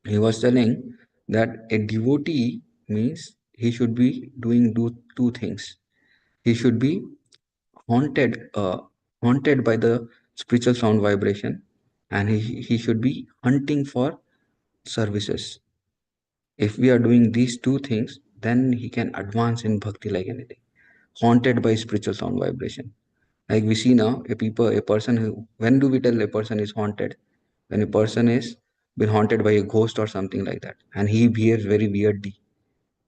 He was telling that a devotee means he should be doing two things. He should be haunted uh, haunted by the spiritual sound vibration, and he should be hunting for services. If we are doing these two things, then he can advance in bhakti like anything. Haunted by spiritual sound vibration. Like we see now, a person who, when do we tell a person is haunted? When a person is been haunted by a ghost or something like that, and he behaves very weirdly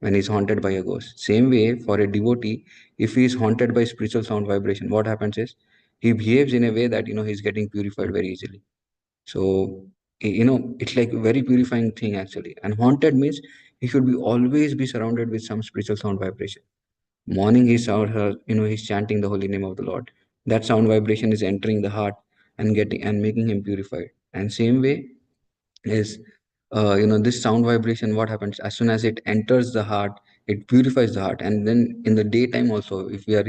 when he's haunted by a ghost. Same way for a devotee, if he is haunted by spiritual sound vibration, what happens is he behaves in a way that he's getting purified very easily. So it's like a very purifying thing actually. And haunted means he should be always be surrounded with some spiritual sound vibration. Morning he's out her, he's chanting the holy name of the Lord. That sound vibration is entering the heart and getting and making him purified. And same way is this sound vibration, what happens as soon as it enters the heart, it purifies the heart. And then in the daytime also, if we are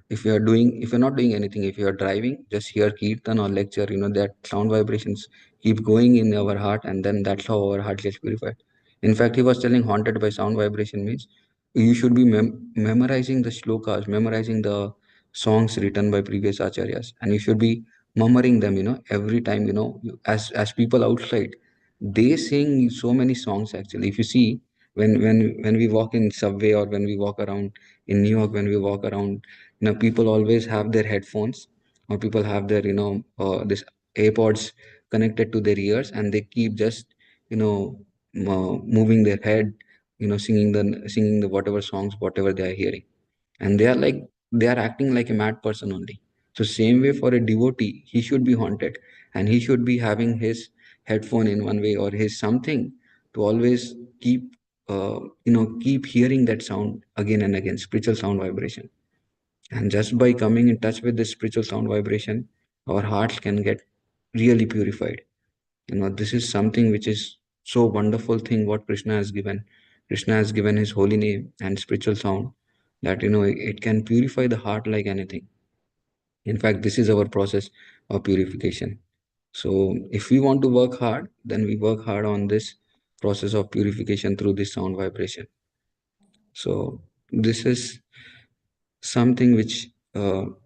if you're not doing anything, if you are driving, just hear kirtan or lecture, that sound vibrations keep going in our heart, and then that's how our heart gets purified. In fact, he was telling haunted by sound vibration means you should be memorizing the shlokas, memorizing the songs written by previous acharyas, and you should be murmuring them, every time, as people outside, they sing so many songs actually. If you see, when we walk in subway, or when we walk around in New York, when we walk around, people always have their headphones, or people have their this AirPods connected to their ears, and they keep just moving their head, singing the whatever songs, whatever they are hearing, and they are acting like a mad person only. So same way for a devotee, he should be haunted, and he should be having his headphone in one way, or his something, to always keep hearing that sound again and again, spiritual sound vibration. And just by coming in touch with this spiritual sound vibration, our hearts can get really purified. This is something which is so wonderful thing what Krishna has given. Krishna has given his holy name and spiritual sound, that it can purify the heart like anything. In fact, this is our process of purification. So if we want to work hard, then we work hard on this process of purification through this sound vibration. So this is something which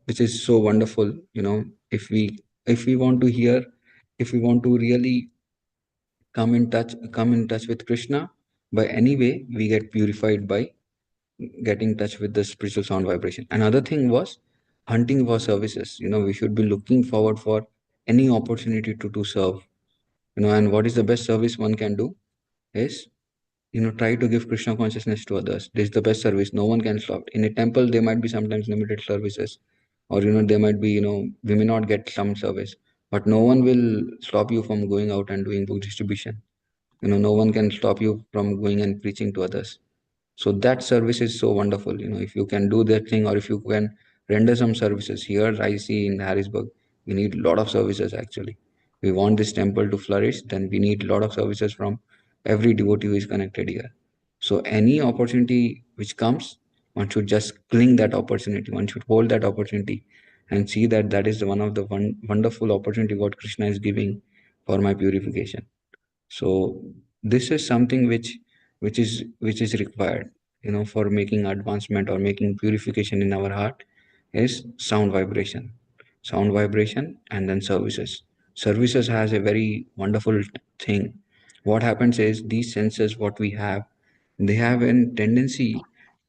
is so wonderful. If we want to hear, if we want to really come in touch with Krishna, by any way we get purified by getting in touch with the spiritual sound vibration. Another thing was hunting for services. We should be looking forward for any opportunity to serve. And what is the best service one can do is try to give Krishna consciousness to others. This is the best service. No one can stop. In a temple, there might be sometimes limited services, or there might be we may not get some service, but no one will stop you from going out and doing book distribution. No one can stop you from going and preaching to others. So that service is so wonderful. If you can do that thing, or if you can render some services. Here I see in Harrisburg, we need a lot of services actually. We want this temple to flourish, then we need a lot of services from every devotee who is connected here. So any opportunity which comes, one should just cling that opportunity. One should hold that opportunity and see that that is one of the wonderful opportunity what Krishna is giving for my purification. So this is something which is required, for making advancement or making purification in our heart is sound vibration, and then services. Services has a very wonderful thing. What happens is these senses what we have, they have a tendency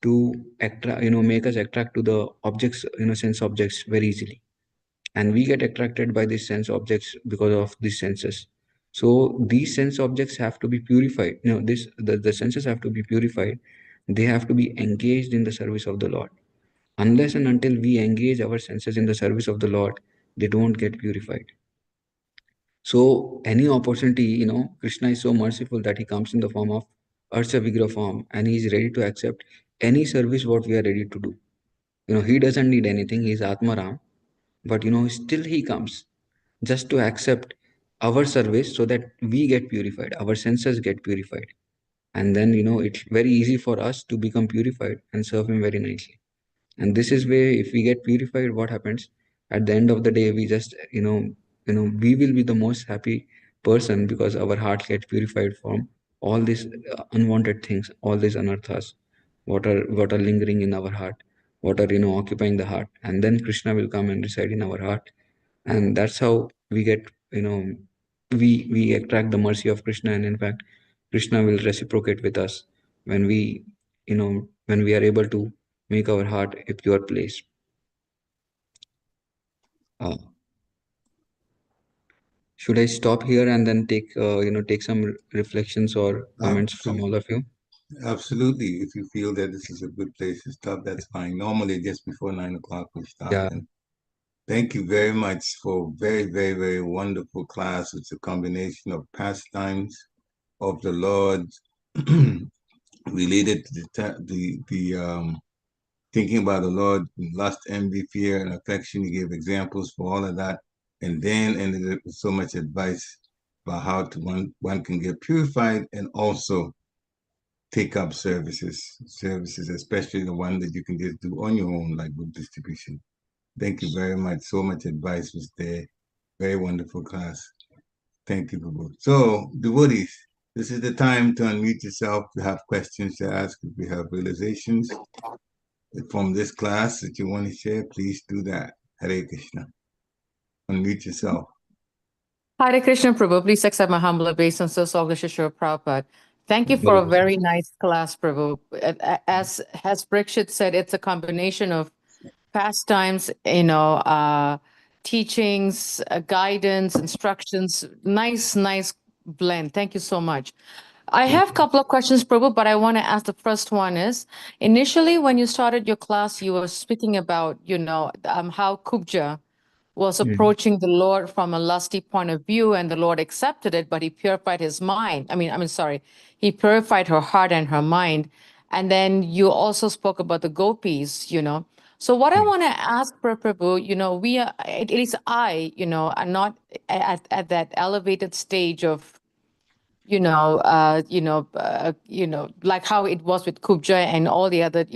to attract, make us attract to the objects, sense objects very easily, and we get attracted by these sense objects because of these senses. So these sense objects have to be purified. The senses have to be purified. They have to be engaged in the service of the Lord. Unless and until we engage our senses in the service of the Lord, they don't get purified. So any opportunity, Krishna is so merciful that he comes in the form of Arsha Vigra form, and he is ready to accept any service what we are ready to do. He doesn't need anything. He is Atmaram, but still he comes just to accept our service so that we get purified, our senses get purified. And then, it's very easy for us to become purified and serve him very nicely. And this is where if we get purified, what happens? At the end of the day, we just, we will be the most happy person because our heart gets purified from all these unwanted things, all these anarthas, what are lingering in our heart, what are, occupying the heart. And then Krishna will come and reside in our heart, and that's how we get, we attract the mercy of Krishna. And in fact, Krishna will reciprocate with us when when we are able to make our heart a pure place. Should I stop here and then take take some reflections or comments from all of you? Absolutely. If you feel that this is a good place to stop, that's fine. Normally, just before 9 o'clock, we stop. Yeah. And thank you very much for very, very, very wonderful class. It's a combination of pastimes of the Lord related to the thinking about the Lord, lust, envy, fear, and affection. He gave examples for all of that, and then ended it with so much advice about how to one can get purified and also take up services, especially the one that you can just do on your own, like book distribution. Thank you very much. So much advice was there. Very wonderful class. Thank you, Prabhu. So, devotees, this is the time to unmute yourself. If you have questions to ask, if you have realizations from this class that you want to share, please do that. Hare Krishna. Unmute yourself. Hare Krishna, Prabhu. Please accept my humble obeisance, Shri Prabhupada. Thank you for a very nice class, Prabhu. As Brikshit said, it's a combination of pastimes, teachings, guidance, instructions. Nice blend. Thank you so much. I have a couple of questions, Prabhu, but I want to ask the first one is, initially when you started your class, you were speaking about, how Kubja was approaching the Lord from a lusty point of view, and the Lord accepted it, but he purified his mind. He purified her heart and her mind. And then you also spoke about the gopis, So what I want to ask Prabhu, we are, at least I, are not at that elevated stage of, like how it was with Kubja and all the other,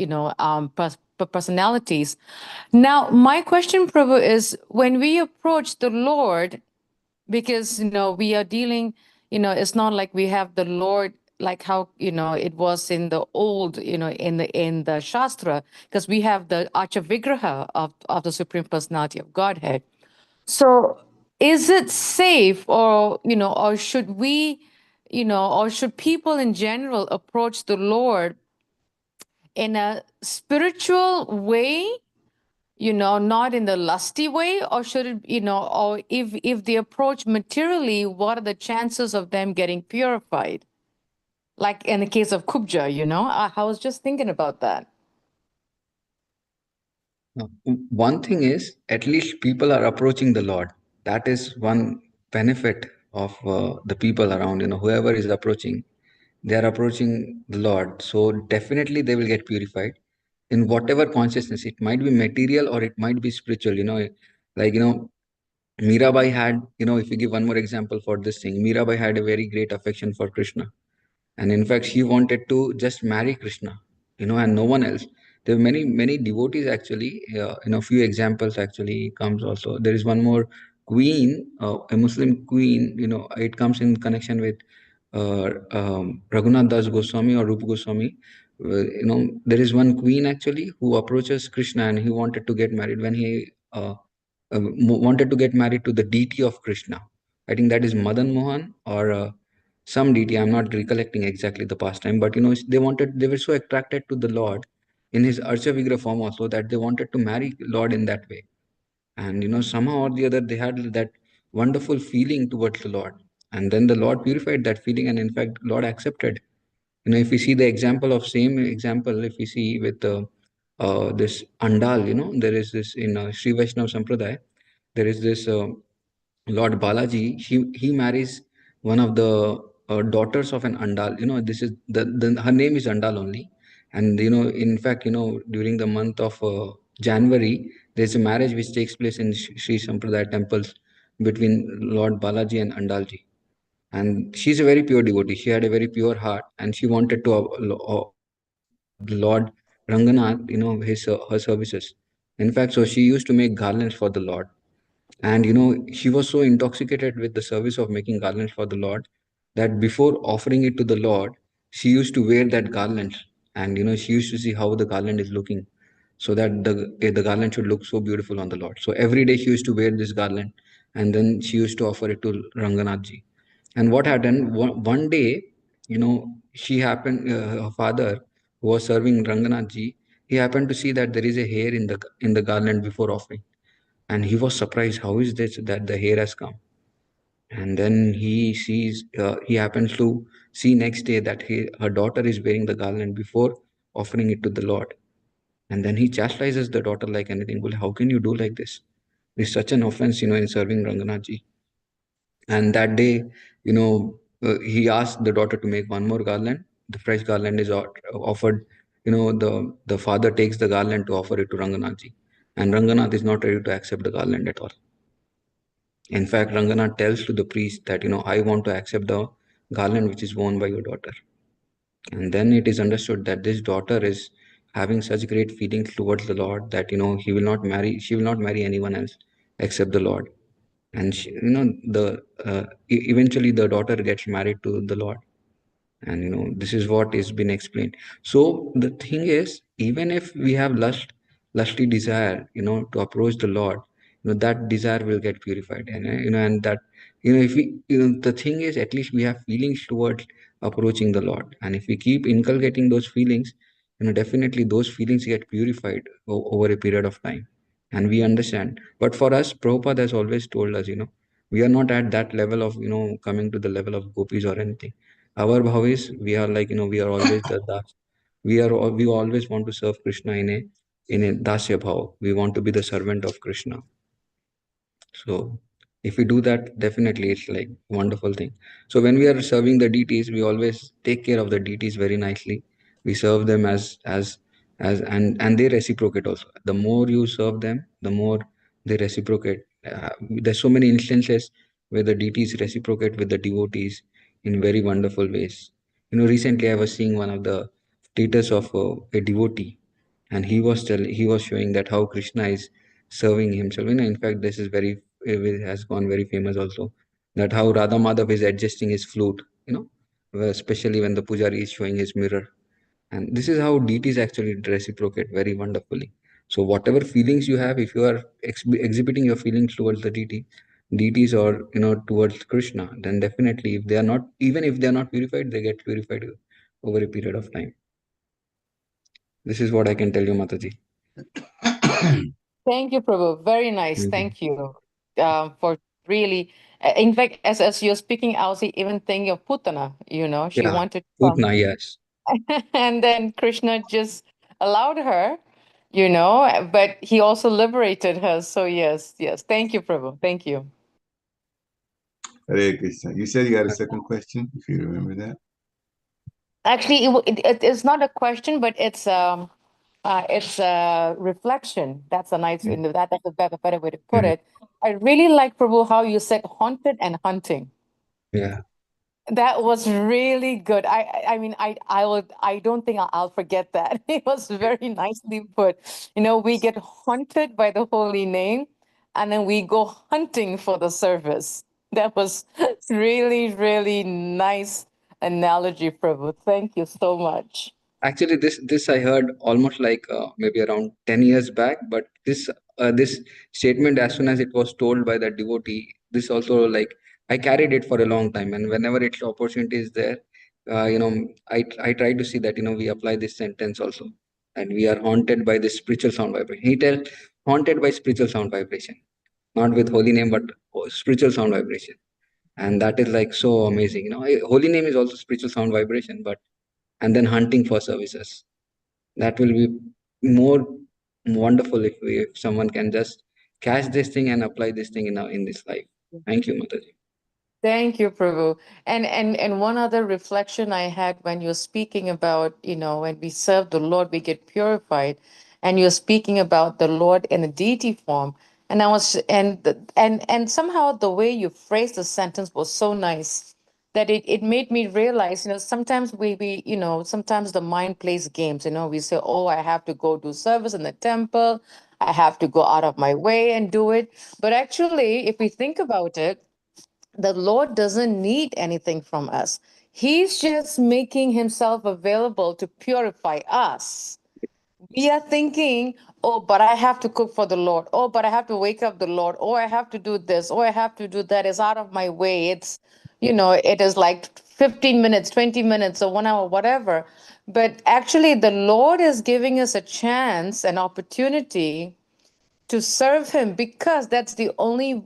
personalities. Now, my question, Prabhu, is when we approach the Lord, because, we are dealing, it's not like we have the Lord like how, it was in the old, in the Shastra, because we have the Acha Vigraha of the Supreme Personality of Godhead. So is it safe or, or should we, or should people in general approach the Lord in a spiritual way, not in the lusty way, or should it, or if they approach materially, what are the chances of them getting purified? Like in the case of Kubja, I was just thinking about that. One thing is, at least people are approaching the Lord. That is one benefit of the people around, whoever is approaching, they are approaching the Lord. So definitely they will get purified in whatever consciousness. It might be material or it might be spiritual, like, Mirabai had, if you give one more example for this thing, Mirabai had a very great affection for Krishna. And in fact, she wanted to just marry Krishna, and no one else. There are many devotees actually, few examples actually comes also. There is one more queen, a Muslim queen, it comes in connection with Raghunath Das Goswami or Rupa Goswami. There is one queen actually who approaches Krishna and he wanted to get married when he wanted to get married to the deity of Krishna. I think that is Madan Mohan or some deity. I'm not recollecting exactly the pastime, but they were so attracted to the Lord in his Archa Vigra form also that they wanted to marry Lord in that way. And somehow or the other they had that wonderful feeling towards the Lord. And then the Lord purified that feeling, and in fact, Lord accepted. If we see the example of same example, if we see with this Andal, there is this in Sri Vaishnava Sampradaya, there is this Lord Balaji. He marries one of the daughters of an Andal. This is her name is Andal only, and in fact, during the month of January, there's a marriage which takes place in Sri Sampradaya temples between Lord Balaji and Andalji. And she's a very pure devotee. She had a very pure heart, and she wanted to offer Lord Ranganath, his her services. In fact, so she used to make garlands for the Lord, and she was so intoxicated with the service of making garlands for the Lord that before offering it to the Lord, she used to wear that garland, and she used to see how the garland is looking, so that the garland should look so beautiful on the Lord. So every day she used to wear this garland, and then she used to offer it to Ranganathji. And what happened one day, she happened, her father who was serving Ranganathji, he happened to see that there is a hair in the garland before offering, and he was surprised, how is this that the hair has come? And then he happens to see next day that her daughter is wearing the garland before offering it to the Lord. And then he chastises the daughter like anything. Well, how can you do like this? It's such an offense, in serving Ranganathji. And that day, he asked the daughter to make one more garland. The fresh garland is offered. The father takes the garland to offer it to Ranganathji, and Ranganath is not ready to accept the garland at all. In fact, Ranganath tells to the priest that, I want to accept the garland which is worn by your daughter. And then it is understood that this daughter is having such great feelings towards the Lord that, she will not marry anyone else except the Lord. And eventually the daughter gets married to the Lord. And this is what is been explained. So the thing is, even if we have lusty desire, to approach the Lord, that desire will get purified. And that, if we, the thing is, at least we have feelings towards approaching the Lord. And if we keep inculcating those feelings, definitely those feelings get purified over a period of time. And we understand. But for us, Prabhupada has always told us, we are not at that level of, coming to the level of gopis or anything. Our bhav is, we are like, we are always the das. We always want to serve Krishna in a dasya bhav. We want to be the servant of Krishna. So if we do that, definitely it's like wonderful thing. So when we are serving the deities, we always take care of the deities very nicely. We serve them as and they reciprocate also. The more you serve them, the more they reciprocate. There's so many instances where the deities reciprocate with the devotees in very wonderful ways. Recently I was seeing one of the status of a devotee, and he was showing that how Krishna is serving himself. In fact, this is it has gone very famous also, that how Radha Madhav is adjusting his flute, especially when the pujari is showing his mirror. And this is how deities actually reciprocate very wonderfully. So whatever feelings you have, if you are exhibiting your feelings towards the deities or towards Krishna, then definitely, if they are not, even if they are not purified, they get purified over a period of time. This is what I can tell you, Mataji. Thank you, Prabhu. Very nice. Thank you for really. In fact, as you're speaking, I was even thinking of Putana. She wanted to come. Putna, yes. And then Krishna just allowed her, but he also liberated her. So yes. Thank you, Prabhu. Thank you. Hare Krishna. You said you had a second question, if you remember that. Actually, it is not a question, but it's It's a reflection. That's a nice, that's a better way to put it. I really like, Prabhu, how you said haunted and hunting. Yeah. That was really good. I mean, I don't think I'll forget that. It was very nicely put. We get haunted by the holy name, and then we go hunting for the service. That was really, really nice analogy, Prabhu. Thank you so much. Actually, this I heard almost like maybe around 10 years back, but this statement, as soon as it was told by the devotee, this also, like, I carried it for a long time, and whenever its opportunity is there, I try to see that we apply this sentence also, and we are haunted by this spiritual sound vibration. He tells haunted by spiritual sound vibration, not with holy name, but spiritual sound vibration, and that is like so amazing. Holy name is also spiritual sound vibration, but and then hunting for services. That will be more wonderful if someone can just catch this thing and apply this thing in this life. Thank you, Mataji. Thank you, Prabhu. And one other reflection I had when you're speaking about, when we serve the Lord, we get purified, and you're speaking about the Lord in a deity form. And I was and somehow the way you phrased the sentence was so nice that it made me realize, sometimes sometimes the mind plays games. We say, oh, I have to go do service in the temple, I have to go out of my way and do it. But actually, if we think about it, the Lord doesn't need anything from us. He's just making himself available to purify us. We are thinking, oh, but I have to cook for the Lord. Oh, but I have to wake up the Lord. Oh, I have to do this. Oh, I have to do that. It's out of my way. It is like 15 minutes, 20 minutes, or 1 hour, whatever. But actually, the Lord is giving us a chance, an opportunity to serve him, because that's the only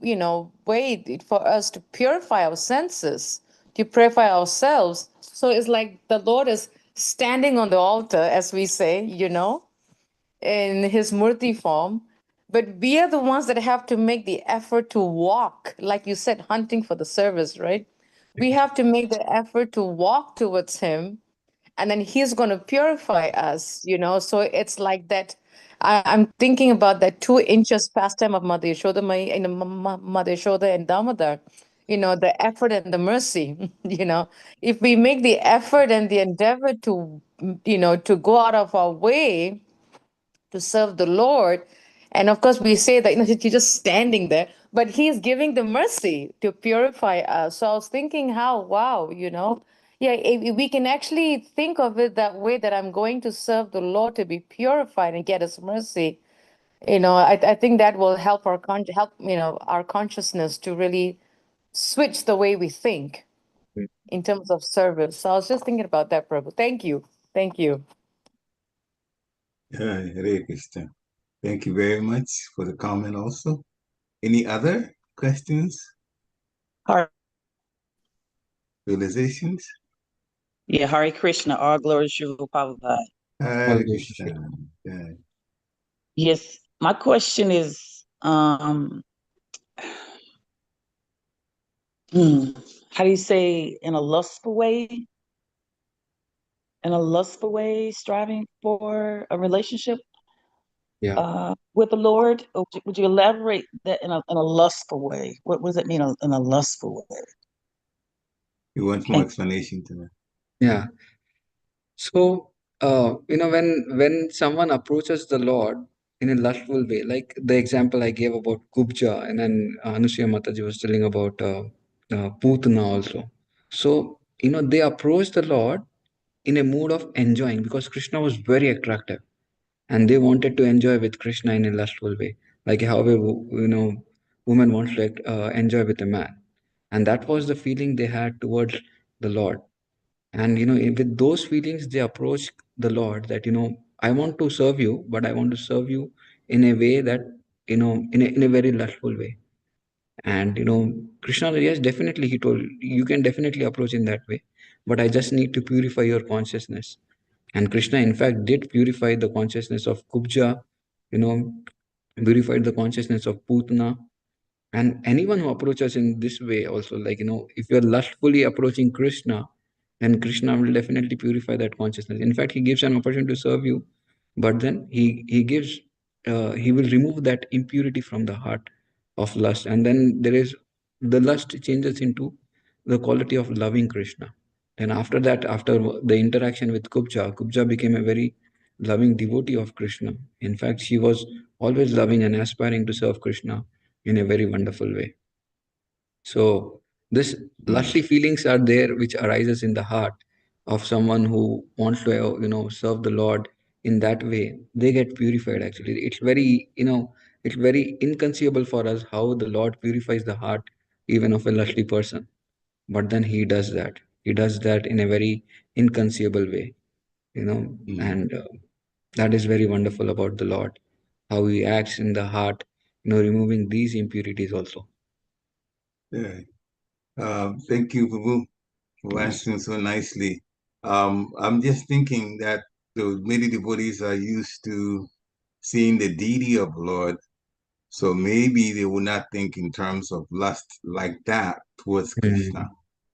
way for us to purify our senses, to purify ourselves. So it's like the Lord is standing on the altar, as we say, in his murti form, but we are the ones that have to make the effort to walk, like you said, hunting for the service, right? We have to make the effort to walk towards him, and then he's going to purify us. So it's like that. I'm thinking about that 2 inches pastime of Mother Yashoda, Mother Yashoda and Damodar, the effort and the mercy. If we make the effort and the endeavor to to go out of our way to serve the Lord. And of course, we say that you're just standing there, but He's giving the mercy to purify us. So I was thinking, how wow, yeah, if we can actually think of it that way, that I'm going to serve the Lord to be purified and get His mercy. I think that will help our consciousness to really switch the way we think in terms of service. So I was just thinking about that, Prabhu. Thank you. Thank you. Yeah, Hare Krishna. Thank you very much for the comment also. Any other questions? Hare, Realizations? yeah, Hare Krishna, all glory to Prabhupada. Hare Krishna. Yeah. Yes, my question is, how do you say, in a lustful way? In a lustful way, striving for a relationship with the Lord? Or would you elaborate that in a lustful way? What does it mean in a lustful way? You want more explanation to that? Yeah. So, when someone approaches the Lord in a lustful way, like the example I gave about Kubja, and then Anusuya Mataji was telling about Putana also. So, they approach the Lord in a mood of enjoying, because Krishna was very attractive, and they wanted to enjoy with Krishna in a lustful way, like how a woman wants to enjoy with a man, and that was the feeling they had towards the Lord. And with those feelings, they approach the Lord that I want to serve you, but I want to serve you in a way that in a very lustful way. And Krishna, yes, definitely, he told, you can definitely approach in that way, but I just need to purify your consciousness. And Krishna, in fact, did purify the consciousness of Kubja, purified the consciousness of Putana. And anyone who approaches in this way also, like, if you're lustfully approaching Krishna, then Krishna will definitely purify that consciousness. In fact, he gives an opportunity to serve you but then he gives he will remove that impurity from the heart of lust, and then there is the lust changes into the quality of loving Krishna. And after that, after the interaction with Kubja became a very loving devotee of Krishna. In fact, she was always loving and aspiring to serve Krishna in a very wonderful way. So this lusty feelings are there which arises in the heart of someone who wants to serve the Lord in that way. They get purified. Actually, it's very it's very inconceivable for us how the Lord purifies the heart even of a lusty person. But then he does that. He does that in a very inconceivable way, and that is very wonderful about the Lord, how he acts in the heart, removing these impurities also. Yeah. Thank you, Prabhu, for answering so nicely. I'm just thinking that many devotees are used to seeing the deity of the Lord, so maybe they will not think in terms of lust like that towards Krishna.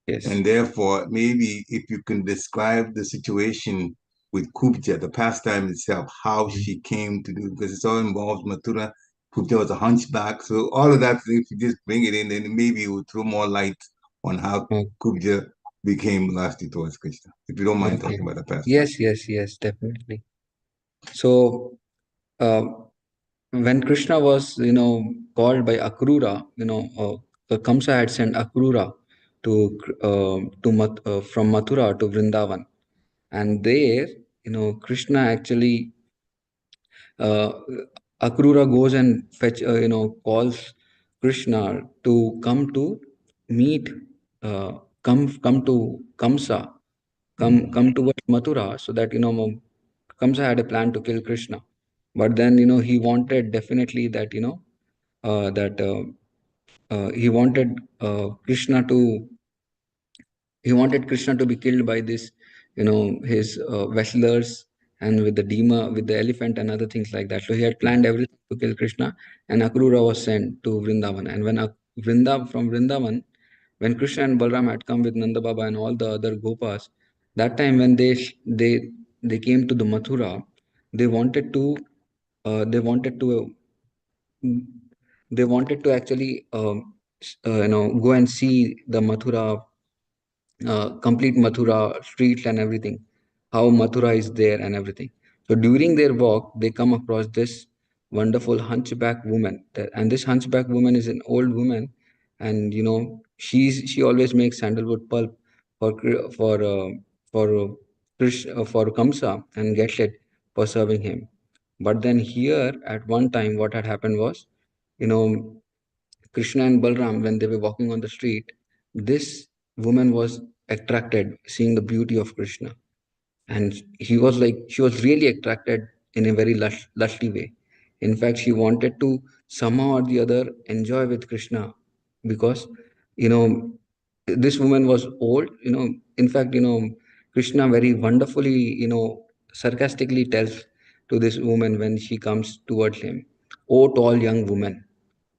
Yes. And therefore, maybe if you can describe the situation with Kubja, the pastime itself, how she came to do, because it all involves Mathura. Kubja was a hunchback. So all of that, if you just bring it in, then maybe it will throw more light on how Kubja became lusty towards Krishna. If you don't mind talking about the pastime. Yes, definitely. So when Krishna was, called by Akrura, Kamsa had sent Akrura from Mathura to Vrindavan, and there, Krishna actually, Akrura goes and calls Krishna to come to meet, come to Kamsa, come towards Mathura, so that Kamsa had a plan to kill Krishna. But then he wanted definitely that he wanted Krishna to he wanted Krishna to be killed by this his wrestlers, and with the demon, with the elephant and other things like that. So he had planned everything to kill Krishna, and Akrura was sent to Vrindavan. And when from Vrindavan, when Krishna and Balram had come with Nanda Baba and all the other Gopas, that time when they came to the Mathura, they wanted to uh, they wanted to they wanted to actually go and see the Mathura, complete Mathura streets and everything, how Mathura is there and everything. So during their walk, they come across this wonderful hunchback woman. And this hunchback woman is an old woman, and she always makes sandalwood pulp for for Kamsa, and gets it for serving him. But then here at one time, what had happened was, you know, Krishna and Balram, when they were walking on the street, this woman was attracted, seeing the beauty of Krishna. And she was really attracted in a very lusty way. In fact, she wanted to somehow or the other enjoy with Krishna, because, you know, this woman was old, in fact, Krishna very wonderfully, sarcastically tells to this woman when she comes towards him, "O tall young woman,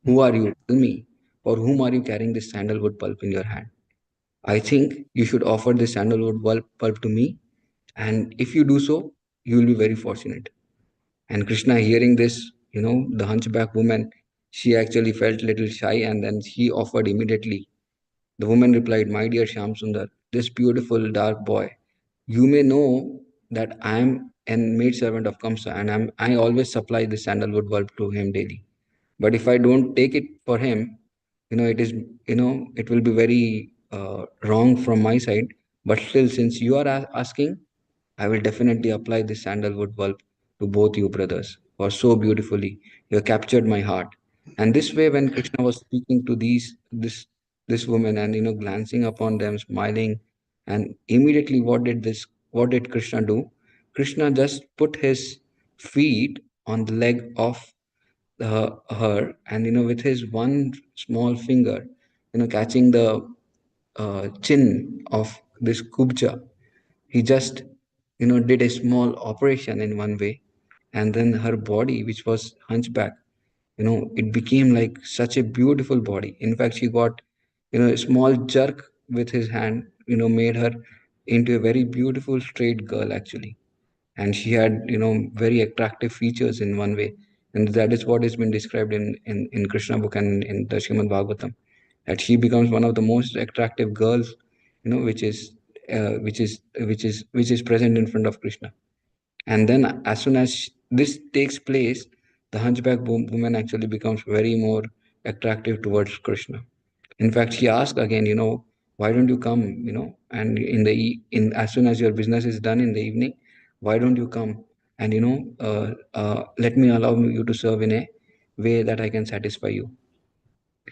who are you? Tell me, for whom are you carrying this sandalwood pulp in your hand? I think you should offer this sandalwood pulp to me, and if you do so, you will be very fortunate." And Krishna, hearing this, the hunchback woman, she actually felt little shy, and then she offered immediately. The woman replied, "My dear Shyam Sundar, this beautiful dark boy, you may know that I am an maid servant of Kamsa, and I always supply the sandalwood bulb to him daily. But if I don't take it for him, it will be very wrong from my side. But still, since you are asking, I will definitely apply this sandalwood bulb to both you brothers, for so beautifully you have captured my heart." And this way, when Krishna was speaking to this woman, and glancing upon them, smiling, and immediately what did Krishna do? Krishna just put his feet on the leg of her, and with his one small finger, catching the chin of this kubja, he just did a small operation in one way, and then her body, which was hunchback, it became like such a beautiful body. In fact, she got a small jerk with his hand, made her into a very beautiful straight girl actually. and she had, very attractive features in one way, and that is what has been described in Krishna book and in the Srimad Bhagavatam, that she becomes one of the most attractive girls, which is present in front of Krishna. And then as soon as this takes place, the hunchback woman actually becomes very more attractive towards Krishna. In fact, she asked again, why don't you come, and as soon as your business is done in the evening, why don't you come and, let me allow you to serve in a way that I can satisfy you.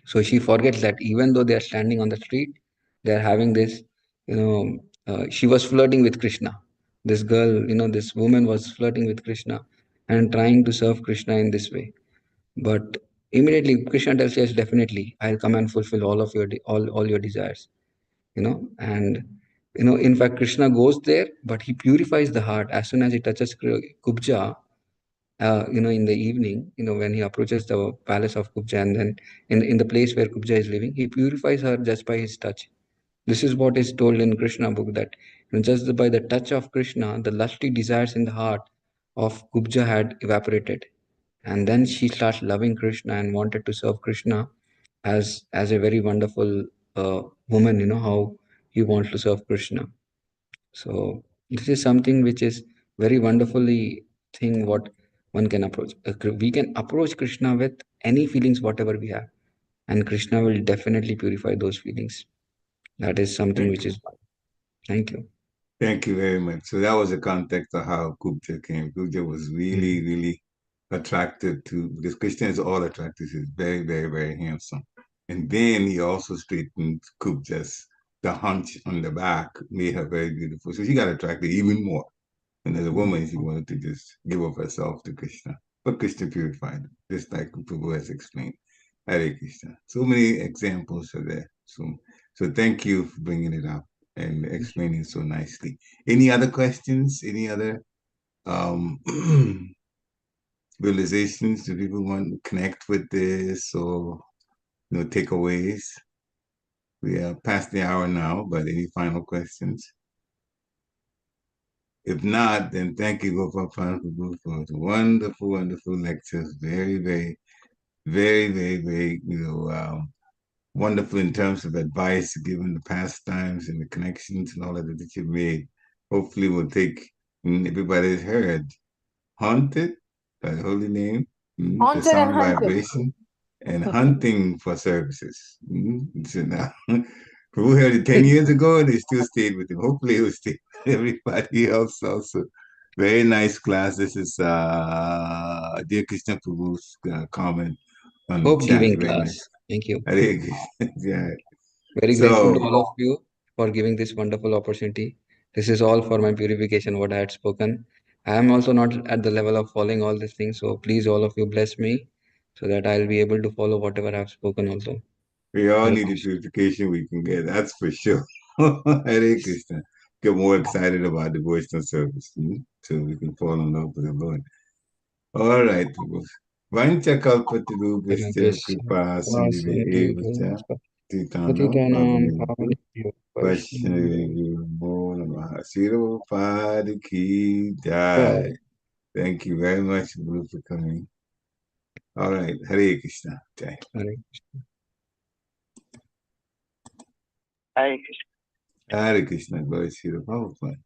So she forgets that even though they are standing on the street, they are having this, she was flirting with Krishna. This girl, this woman was flirting with Krishna and trying to serve Krishna in this way. But immediately Krishna tells, yes, definitely, I'll come and fulfill all of all your desires. And in fact, Krishna goes there, but he purifies the heart as soon as he touches Kubja. In the evening, when he approaches the palace of Kubja, and then in the place where Kubja is living, he purifies her just by his touch. This is what is told in Krishna book, that just by the touch of Krishna, the lusty desires in the heart of Kubja had evaporated. And then she starts loving Krishna and wanted to serve Krishna as a very wonderful woman, how he wants to serve Krishna. So this is something which is very wonderfully thing what one can approach. We can approach Krishna with any feelings, whatever we have, and Krishna will definitely purify those feelings. That is something which is. Thank you. Thank you very much. So that was the context of how Kubja came. Kubja was really, really attracted to, because Krishna is all attractive. He's very, very, very handsome. And then he also straightened Kubja's, the hunch on the back made her very beautiful. So she got attracted even more. And as a woman, she wanted to just give up herself to Krishna. But Krishna purified her, just like Prabhu has explained. Hare Krishna. So many examples are there. So thank you for bringing it up and explaining so nicely. Any other questions? Any other realizations? Do people want to connect with this or takeaways? We are past the hour now, but any final questions? If not, then thank you, Gopal, for the wonderful, wonderful lectures. Very, very, very, very, very, wonderful in terms of advice, given the pastimes and the connections and all of that you made. Hopefully we'll take everybody's heard. Haunted by the holy name, the sound vibration, and hunting for services. So now, Prabhu heard it 10 years ago and they still stayed with him. Hopefully it will stay with everybody else also. Very nice class. This is Dear Krishna Prabhu's comment on Hope the chat. giving Very class. nice. Thank you. Yeah. Very grateful to all of you for giving this wonderful opportunity. This is all for my purification, what I had spoken. I am also not at the level of following all these things. So please, all of you, bless me so that I'll be able to follow whatever I've spoken also. We all need the purification we can get. That's for sure. Hare Krishna. Get more excited about devotional service so we can fall in love with the Lord. All right. Vancha kalpatarubhasya kripa sindhve titanam Vaishnavi Namaha. Srila Prabhupada ki jai. Thank you very much, Guru, for coming. All right. Hare Krishna. Jai. Hare Krishna. Hare Krishna. Hare Krishna. Glory to Srila Prabhupada.